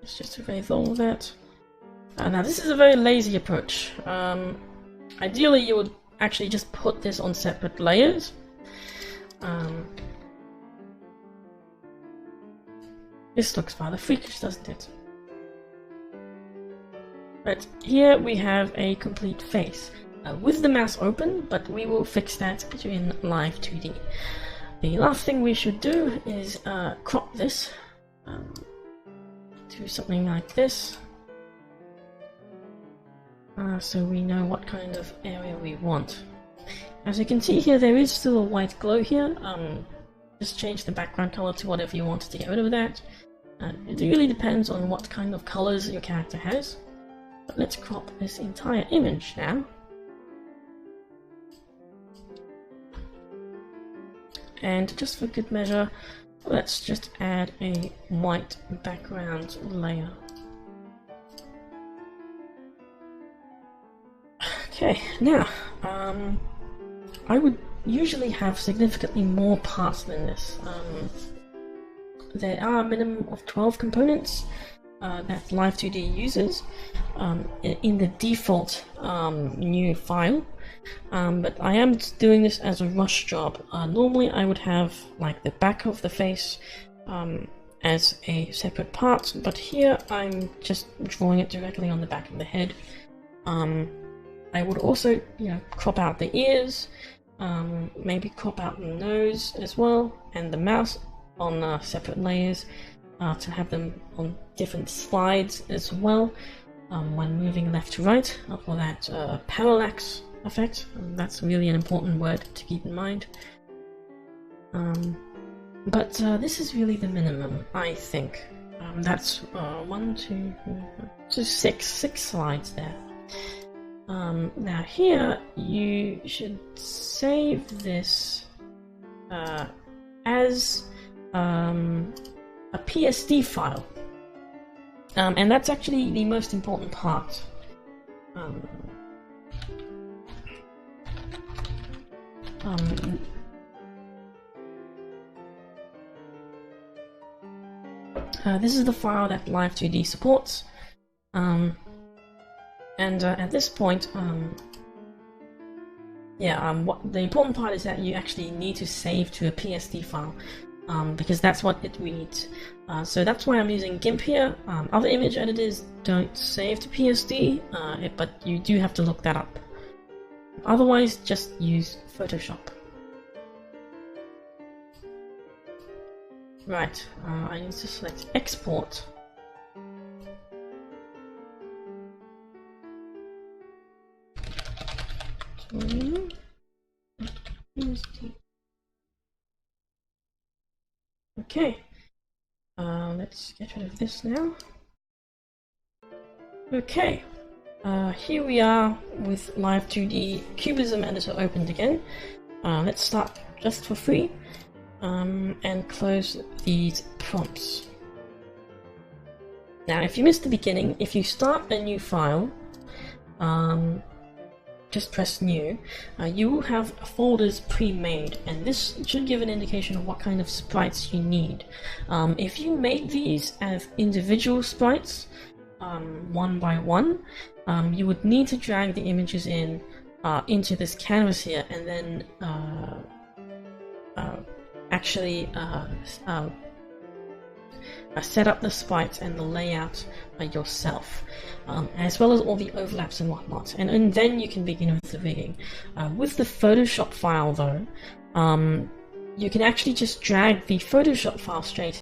Let's just erase all of that. Now this is a very lazy approach. Ideally you would actually just put this on separate layers. This looks rather freakish, doesn't it? But here we have a complete face with the mouse open, but we will fix that in Live2D. The last thing we should do is crop this to something like this. So we know what kind of area we want. As you can see here, there is still a white glow here. Just change the background color to whatever you want to get rid of that. It really depends on what kind of colors your character has. But let's crop this entire image now. And just for good measure, let's just add a white background layer. Okay, now, I would usually have significantly more parts than this. There are a minimum of 12 components that Live2D uses in the default new file, but I am doing this as a rush job. Normally I would have like the back of the face as a separate part, but here I'm just drawing it directly on the back of the head. I would also, crop out the ears, maybe crop out the nose as well, and the mouth on separate layers to have them on different slides as well when moving left to right for that parallax effect. That's really an important word to keep in mind. But this is really the minimum, I think. That's 1, 2, 3, 6 slides there. Now here you should save this as a PSD file, and that's actually the most important part. This is the file that Live2D supports. And at this point, what the important part is that you actually need to save to a PSD file. because that's what it reads. So that's why I'm using GIMP here. Other image editors don't save to PSD, but you do have to look that up. Otherwise, just use Photoshop. Right, I need to select Export. Okay, let's get rid of this now. Okay, here we are with Live2D Cubism Editor opened again. Let's start just for free and close these prompts. Now, if you missed the beginning, if you start a new file, just press new, you will have folders pre-made, and this should give an indication of what kind of sprites you need. If you made these as individual sprites, one by one, you would need to drag the images into this canvas here, and then actually set up the sprites and the layout yourself, as well as all the overlaps and whatnot, and then you can begin with the rigging. With the Photoshop file though, you can actually just drag the Photoshop file straight.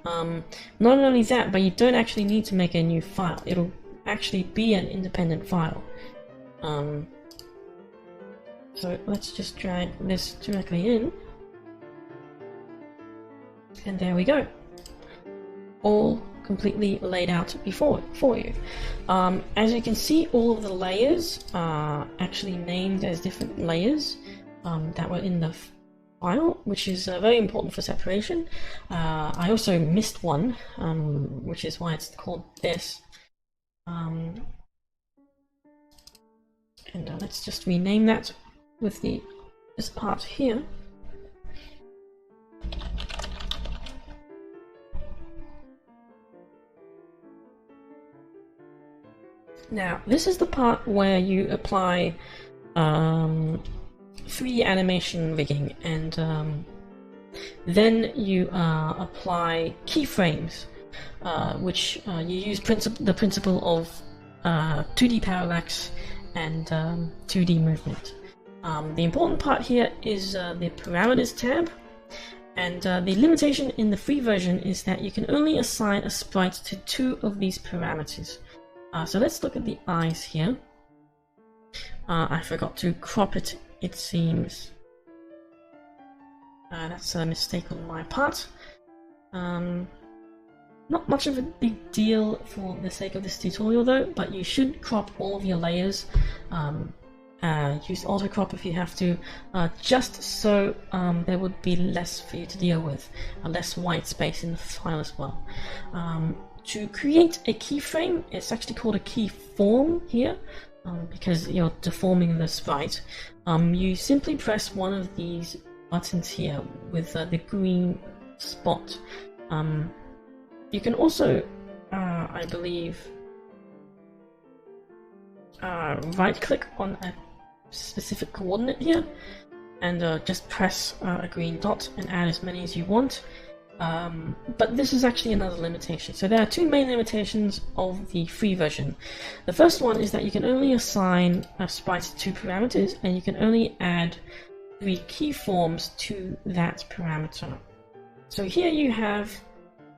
Not only that, but you don't actually need to make a new file. It'll actually be an independent file. So let's just drag this directly in. And there we go. All completely laid out for you. As you can see, all of the layers are actually named as different layers that were in the file, which is very important for separation. I also missed one, which is why it's called this. And let's just rename that with this part here. Now, this is the part where you apply 3D animation rigging, and then you apply keyframes, which you use the principle of 2D parallax and 2D movement. The important part here is the parameters tab, and the limitation in the free version is that you can only assign a sprite to 2 of these parameters. So let's look at the eyes here. I forgot to crop it, it seems. That's a mistake on my part. Not much of a big deal for the sake of this tutorial though, but you should crop all of your layers. Use auto crop if you have to, just so there would be less for you to deal with, less white space in the file as well. To create a keyframe, it's actually called a keyform here, because you're deforming the sprite. You simply press one of these buttons here with the green spot. You can also, I believe, right click on a specific coordinate here and just press a green dot and add as many as you want. But this is actually another limitation. So there are 2 main limitations of the free version. The first one is that you can only assign a sprite to 2 parameters, and you can only add 3 keyforms to that parameter. So here you have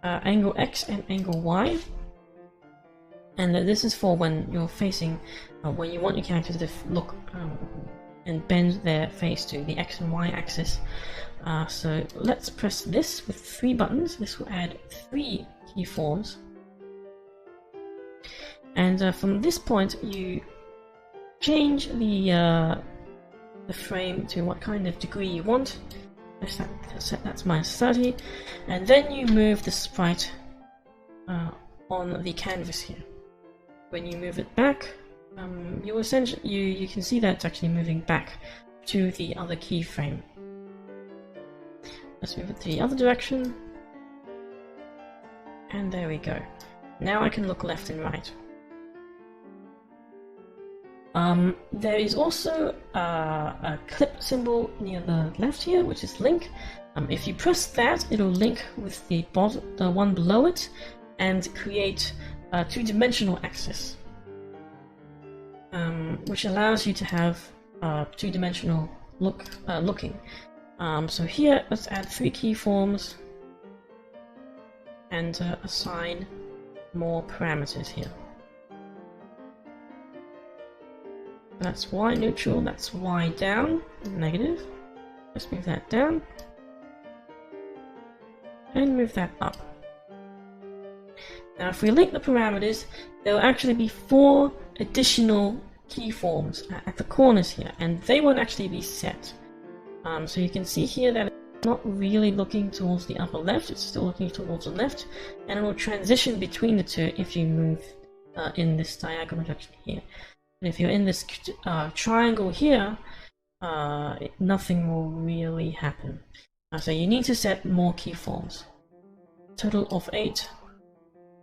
angle X and angle Y, and this is for when you're facing, when you want your character to look and bend their face to the X and Y axis. So let's press this with 3 buttons. This will add 3 keyforms, and from this point you change the frame to what kind of degree you want. That's -30, and then you move the sprite on the canvas here. When you move it back, you can see that it's actually moving back to the other keyframe. Let's move it to the other direction, and there we go. Now I can look left and right. There is also a clip symbol near the left here, which is link. If you press that, it'll link with the one below it and create a two-dimensional axis, which allows you to have two-dimensional looking. So here, let's add 3 keyforms and assign more parameters here. That's Y neutral, that's Y down, negative. Let's move that down. And move that up. Now if we link the parameters, there will actually be 4 additional keyforms at the corners here, and they won't actually be set. So you can see here that it's not really looking towards the upper left, it's still looking towards the left, and it will transition between the two if you move in this diagonal direction here. And if you're in this triangle here, nothing will really happen. So you need to set more keyforms. Total of 8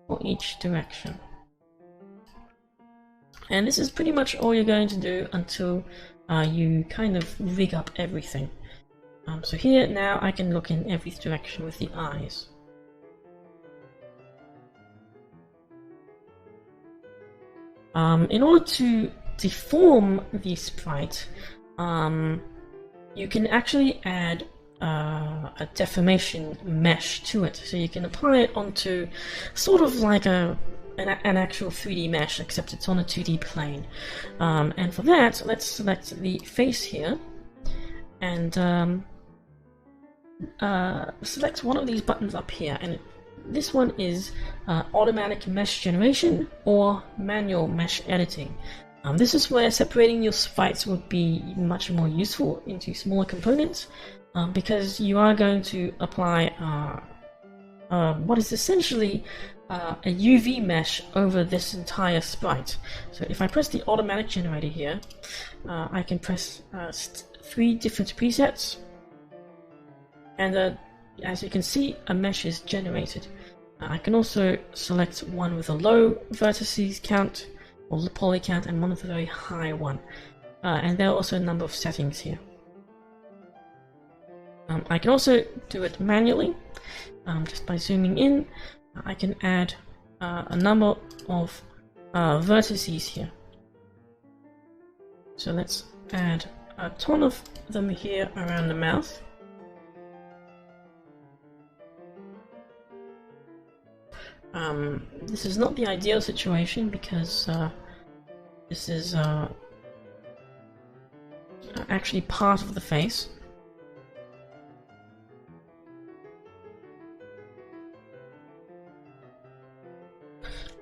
for each direction. And this is pretty much all you're going to do until you kind of rig up everything. So here now I can look in every direction with the eyes. In order to deform the sprite, you can actually add a Defamation Mesh to it. So you can apply it onto sort of like an actual 3D mesh, except it's on a 2D plane. And for that, let's select the face here and select one of these buttons up here. And this one is automatic mesh generation or manual mesh editing. This is where separating your sprites would be much more useful into smaller components, because you are going to apply what is essentially a UV mesh over this entire sprite. So if I press the automatic generator here, I can press 3 different presets, and as you can see, a mesh is generated. I can also select one with a low vertices count or the poly count and one with a very high one. And there are also a number of settings here. I can also do it manually, just by zooming in. I can add a number of vertices here. So let's add a ton of them here around the mouth. This is not the ideal situation because this is actually part of the face.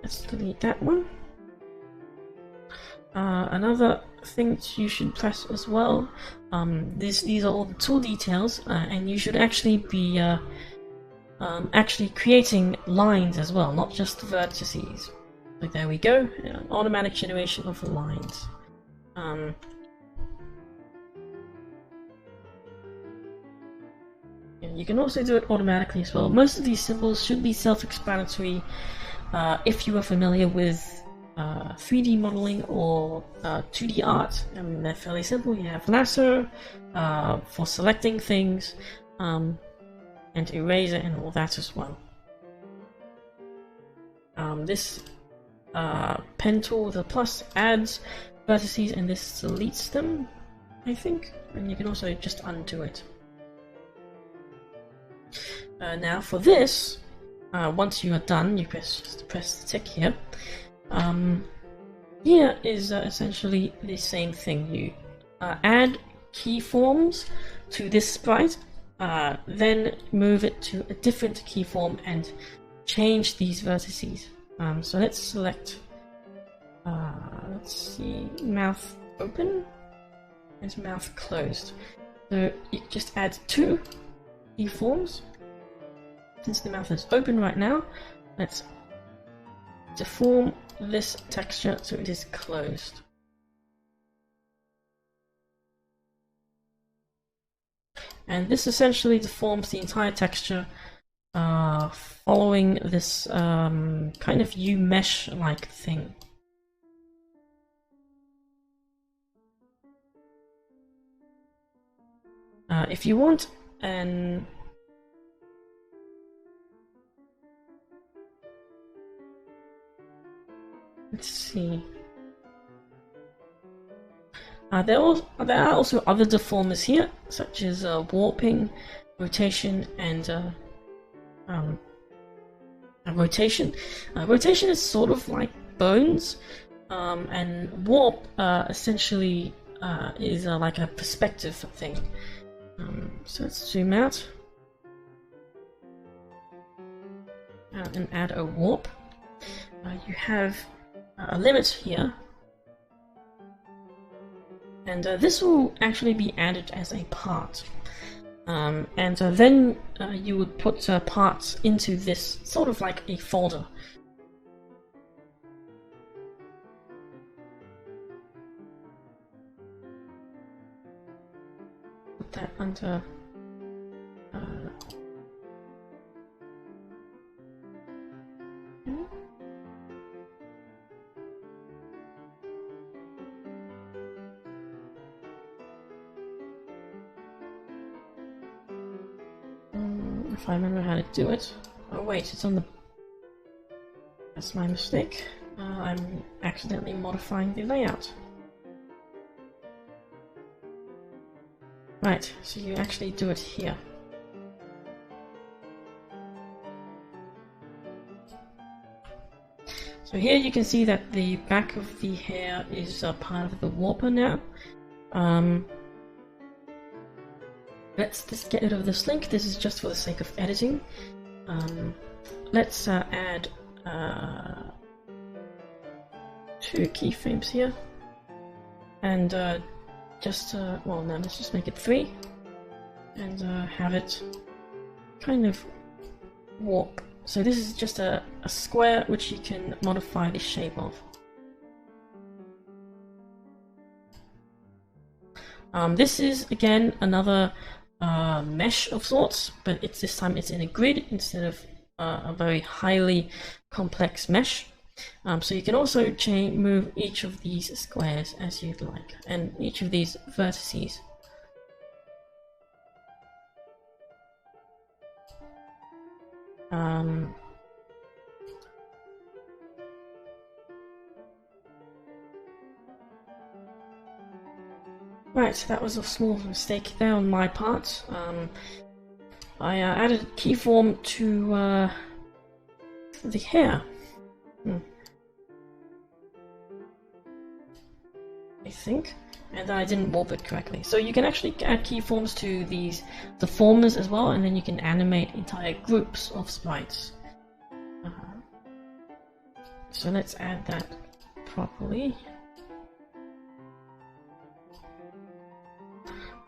Let's delete that one. Another thing you should press as well, these are all the tool details, and you should actually be actually creating lines as well, not just vertices. So there we go, automatic generation of lines. You can also do it automatically as well. Most of these symbols should be self-explanatory if you are familiar with 3D modeling or 2D art. I mean, they're fairly simple. You have lasso for selecting things, and eraser and all that as well. This pen tool with a plus adds vertices and this deletes them, I think, and you can also just undo it. Now for this, once you are done, you press the tick here. Here is essentially the same thing. You add keyforms to this sprite, then move it to a different keyform and change these vertices. So let's select, let's see, mouth open and mouth closed. So you just add 2 keyforms. Since the mouth is open right now, let's deform this texture so it is closed. And this essentially deforms the entire texture, following this kind of U-mesh-like thing. If you want an let's see. There are also other deformers here, such as warping, rotation, and rotation. Rotation is sort of like bones, and warp essentially is like a perspective thing. So let's zoom out and add a warp. You have a limit here, and this will actually be added as a part. And then you would put parts into this sort of like a folder. Put that under if I remember how to do it. Oh wait, it's on the... That's my mistake. I'm accidentally modifying the layout. Right, so you actually do it here. So here you can see that the back of the hair is part of the warper now. Let's just get rid of this link. This is just for the sake of editing. Let's add 2 keyframes here, and well, no, let's just make it 3, and have it kind of warp. So this is just a square which you can modify the shape of. This is again another mesh of sorts, but this time it's in a grid instead of a very highly complex mesh. So you can also move each of these squares as you'd like, and each of these vertices. Right, that was a small mistake there on my part. I added keyform to the hair. I think, and I didn't warp it correctly. So you can actually add keyforms to these deformers as well, and then you can animate entire groups of sprites. So let's add that properly.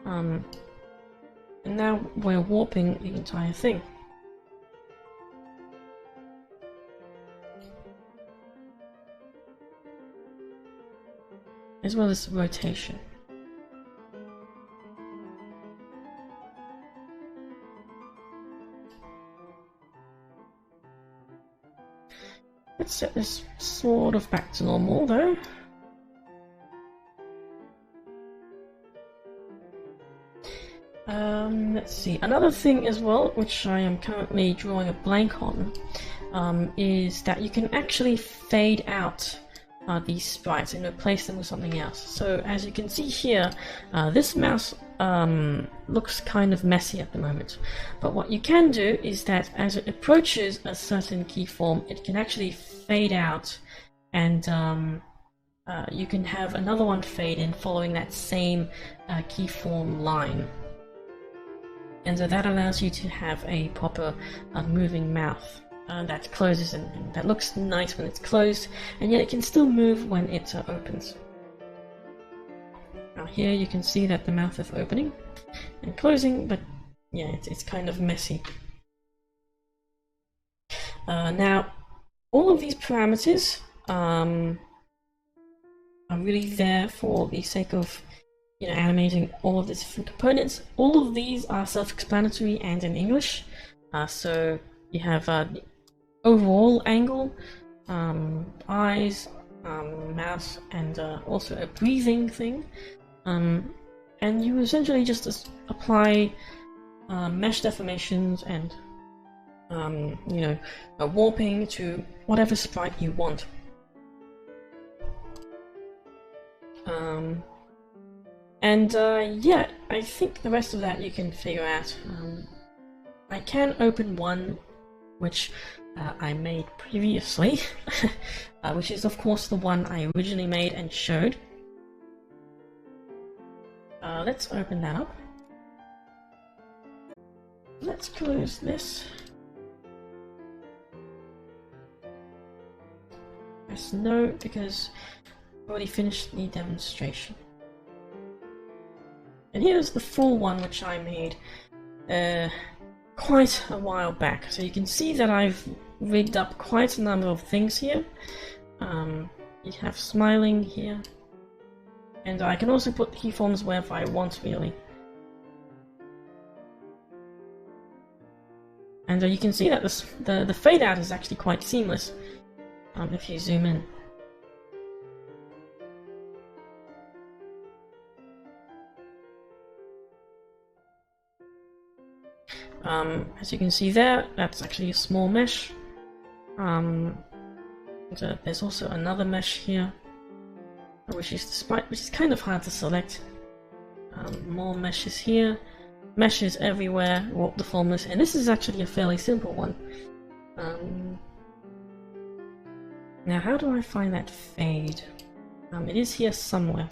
And now we're warping the entire thing. As well as rotation. Let's set this sort of back to normal though. Let's see, another thing as well, which I am currently drawing a blank on, is that you can actually fade out these sprites and replace them with something else. So as you can see here, this mouse looks kind of messy at the moment, but what you can do is that as it approaches a certain keyform, it can actually fade out, and you can have another one fade in following that same keyform line. And so that allows you to have a proper moving mouth that closes and that looks nice when it's closed, and yet it can still move when it opens. Now here you can see that the mouth is opening and closing, but yeah, it's kind of messy. Now, all of these parameters are really there for the sake of animating all of the different components. All of these are self-explanatory and in English. So you have the overall angle, eyes, mouth, and also a breathing thing. and you essentially just apply mesh deformations and you know, warping to whatever sprite you want. Yeah, I think the rest of that you can figure out. I can open one which I made previously, which is of course the one I originally made and showed. Let's open that up. Let's close this. Press no because I already finished the demonstration. And here's the full one which I made quite a while back. So you can see that I've rigged up quite a number of things here. You have smiling here. And I can also put keyforms wherever I want, really. And you can see that the fade out is actually quite seamless if you zoom in. As you can see there, that's actually a small mesh. There's also another mesh here, which is kind of hard to select. More meshes here, meshes everywhere, warp deformers, and this is actually a fairly simple one. Now, how do I find that fade? It is here somewhere.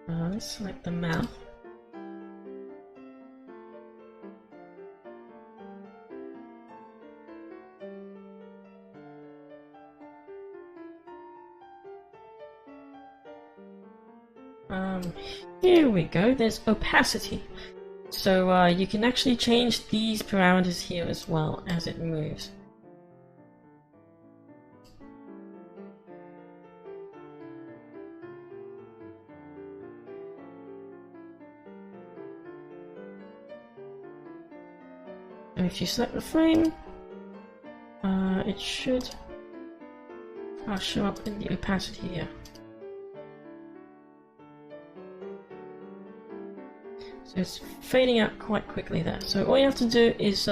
Let's select the mouth. Here we go, there's opacity. So you can actually change these parameters here as well as it moves. And if you select the frame, it should show up in the opacity here. So it's fading out quite quickly there. So all you have to do is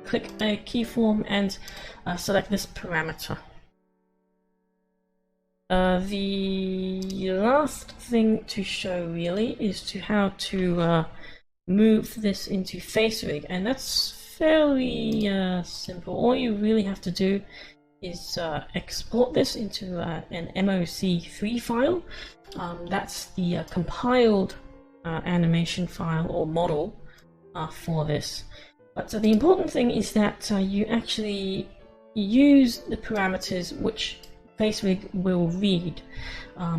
click a keyform and select this parameter. The last thing to show really is how to move this into FaceRig, and that's fairly simple. All you really have to do is export this into an MOC3 file. That's the compiled animation file or model for this. But the important thing is that you actually use the parameters which FaceRig will read.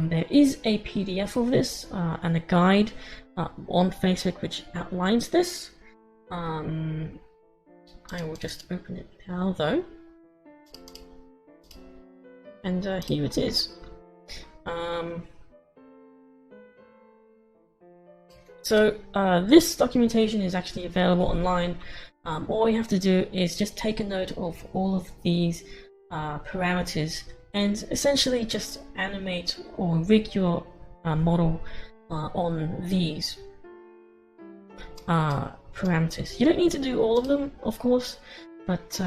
There is a PDF of this and a guide on FaceRig which outlines this. I will just open it now though. And here it is. So this documentation is actually available online. All you have to do is just take a note of all of these parameters and essentially just animate or rig your model on these parameters. You don't need to do all of them, of course, but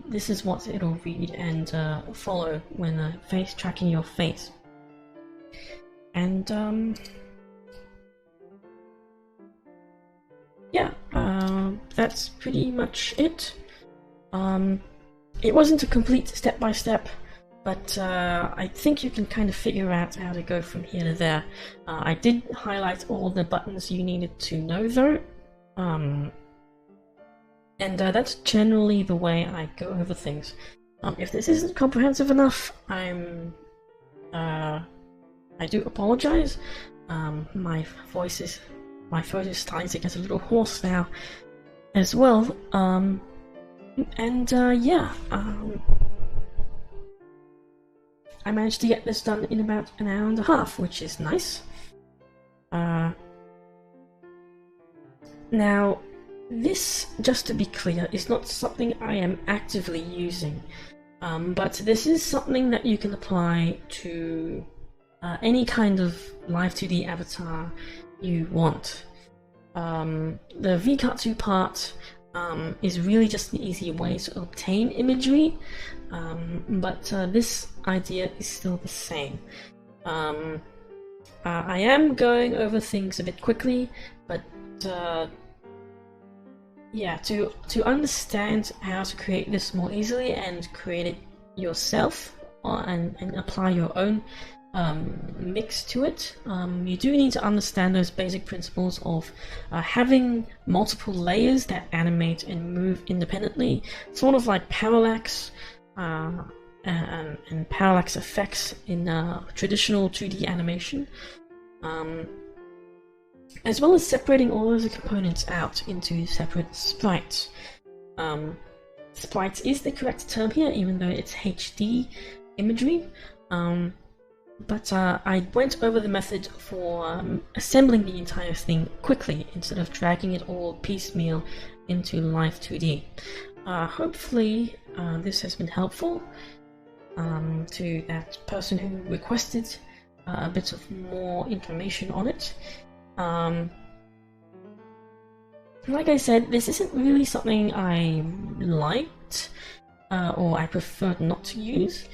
this is what it'll read and follow when tracking your face. And yeah, that's pretty much it. It wasn't a complete step-by-step, but I think you can kind of figure out how to go from here to there. I did highlight all the buttons you needed to know though, and that's generally the way I go over things. If this isn't comprehensive enough, I do apologize. My throat is starting to get a little hoarse now as well. Yeah, I managed to get this done in about an hour and a half, which is nice. Now, this, just to be clear, is not something I am actively using, but this is something that you can apply to any kind of Live2D avatar you want. The VKatsu part is really just an easy way to obtain imagery, but this idea is still the same. I am going over things a bit quickly, but yeah, to understand how to create this more easily and create it yourself and apply your own mix to it, you do need to understand those basic principles of having multiple layers that animate and move independently, sort of like parallax and parallax effects in traditional 2D animation, as well as separating all those components out into separate sprites. Sprites is the correct term here, even though it's HD imagery. But I went over the method for assembling the entire thing quickly instead of dragging it all piecemeal into Live2D. Hopefully this has been helpful to that person who requested a bit of more information on it. Like I said, this isn't really something I liked or I preferred not to use.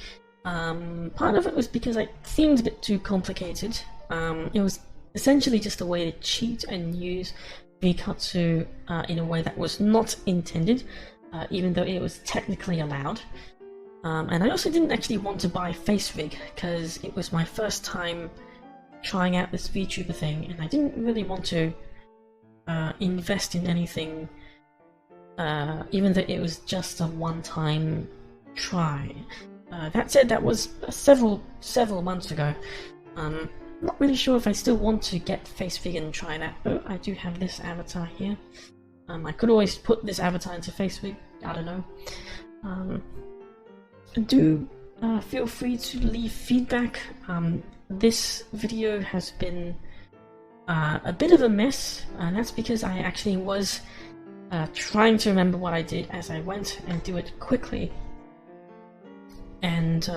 Part of it was because it seemed a bit too complicated. It was essentially just a way to cheat and use VKatsu in a way that was not intended, even though it was technically allowed. And I also didn't actually want to buy FaceRig because it was my first time trying out this VTuber thing, and I didn't really want to invest in anything, even though it was just a one-time try. That said, that was several months ago. Not really sure if I still want to get FaceRig and try that. Oh, I do have this avatar here. I could always put this avatar into FaceRig. I don't know. Do feel free to leave feedback. This video has been a bit of a mess, and that's because I actually was trying to remember what I did as I went and do it quickly. And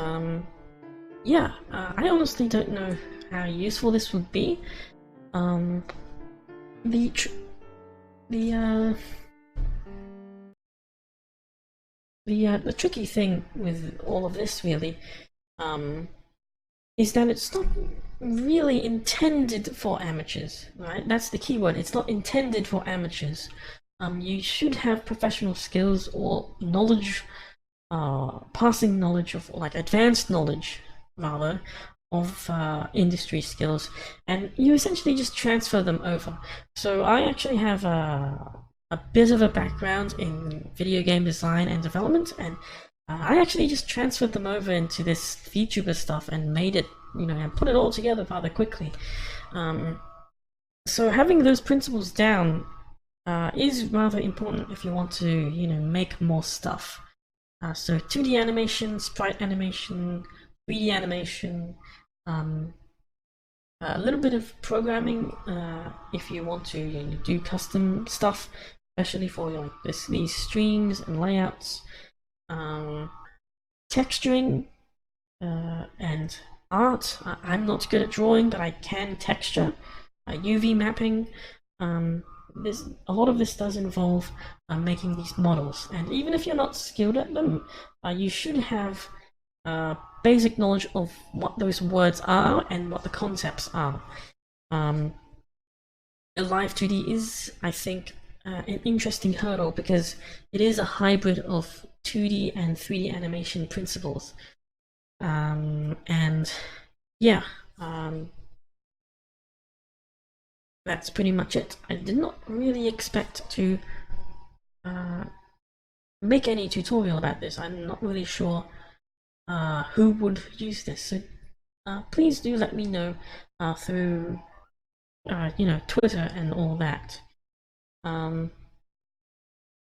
yeah, I honestly don't know how useful this would be. The tricky thing with all of this really is that it's not really intended for amateurs, right? That's the key word. It's not intended for amateurs. You should have professional skills or knowledge, passing knowledge of, like, advanced knowledge rather, of industry skills, and you essentially just transfer them over. So I actually have a bit of a background in video game design and development, and I actually just transferred them over into this VTuber stuff and made it, and put it all together rather quickly. So having those principles down is rather important if you want to, make more stuff. So 2D animation, sprite animation, 3D animation, a little bit of programming if you want to do custom stuff, especially for these streams and layouts, texturing and art. I'm not good at drawing, but I can texture, UV mapping. A lot of this does involve making these models, and even if you're not skilled at them, you should have basic knowledge of what those words are and what the concepts are. Live2D is, I think, an interesting hurdle because it is a hybrid of 2D and 3D animation principles. And yeah, that's pretty much it. I did not really expect to make any tutorial about this. I'm not really sure who would use this, so please do let me know through Twitter and all that.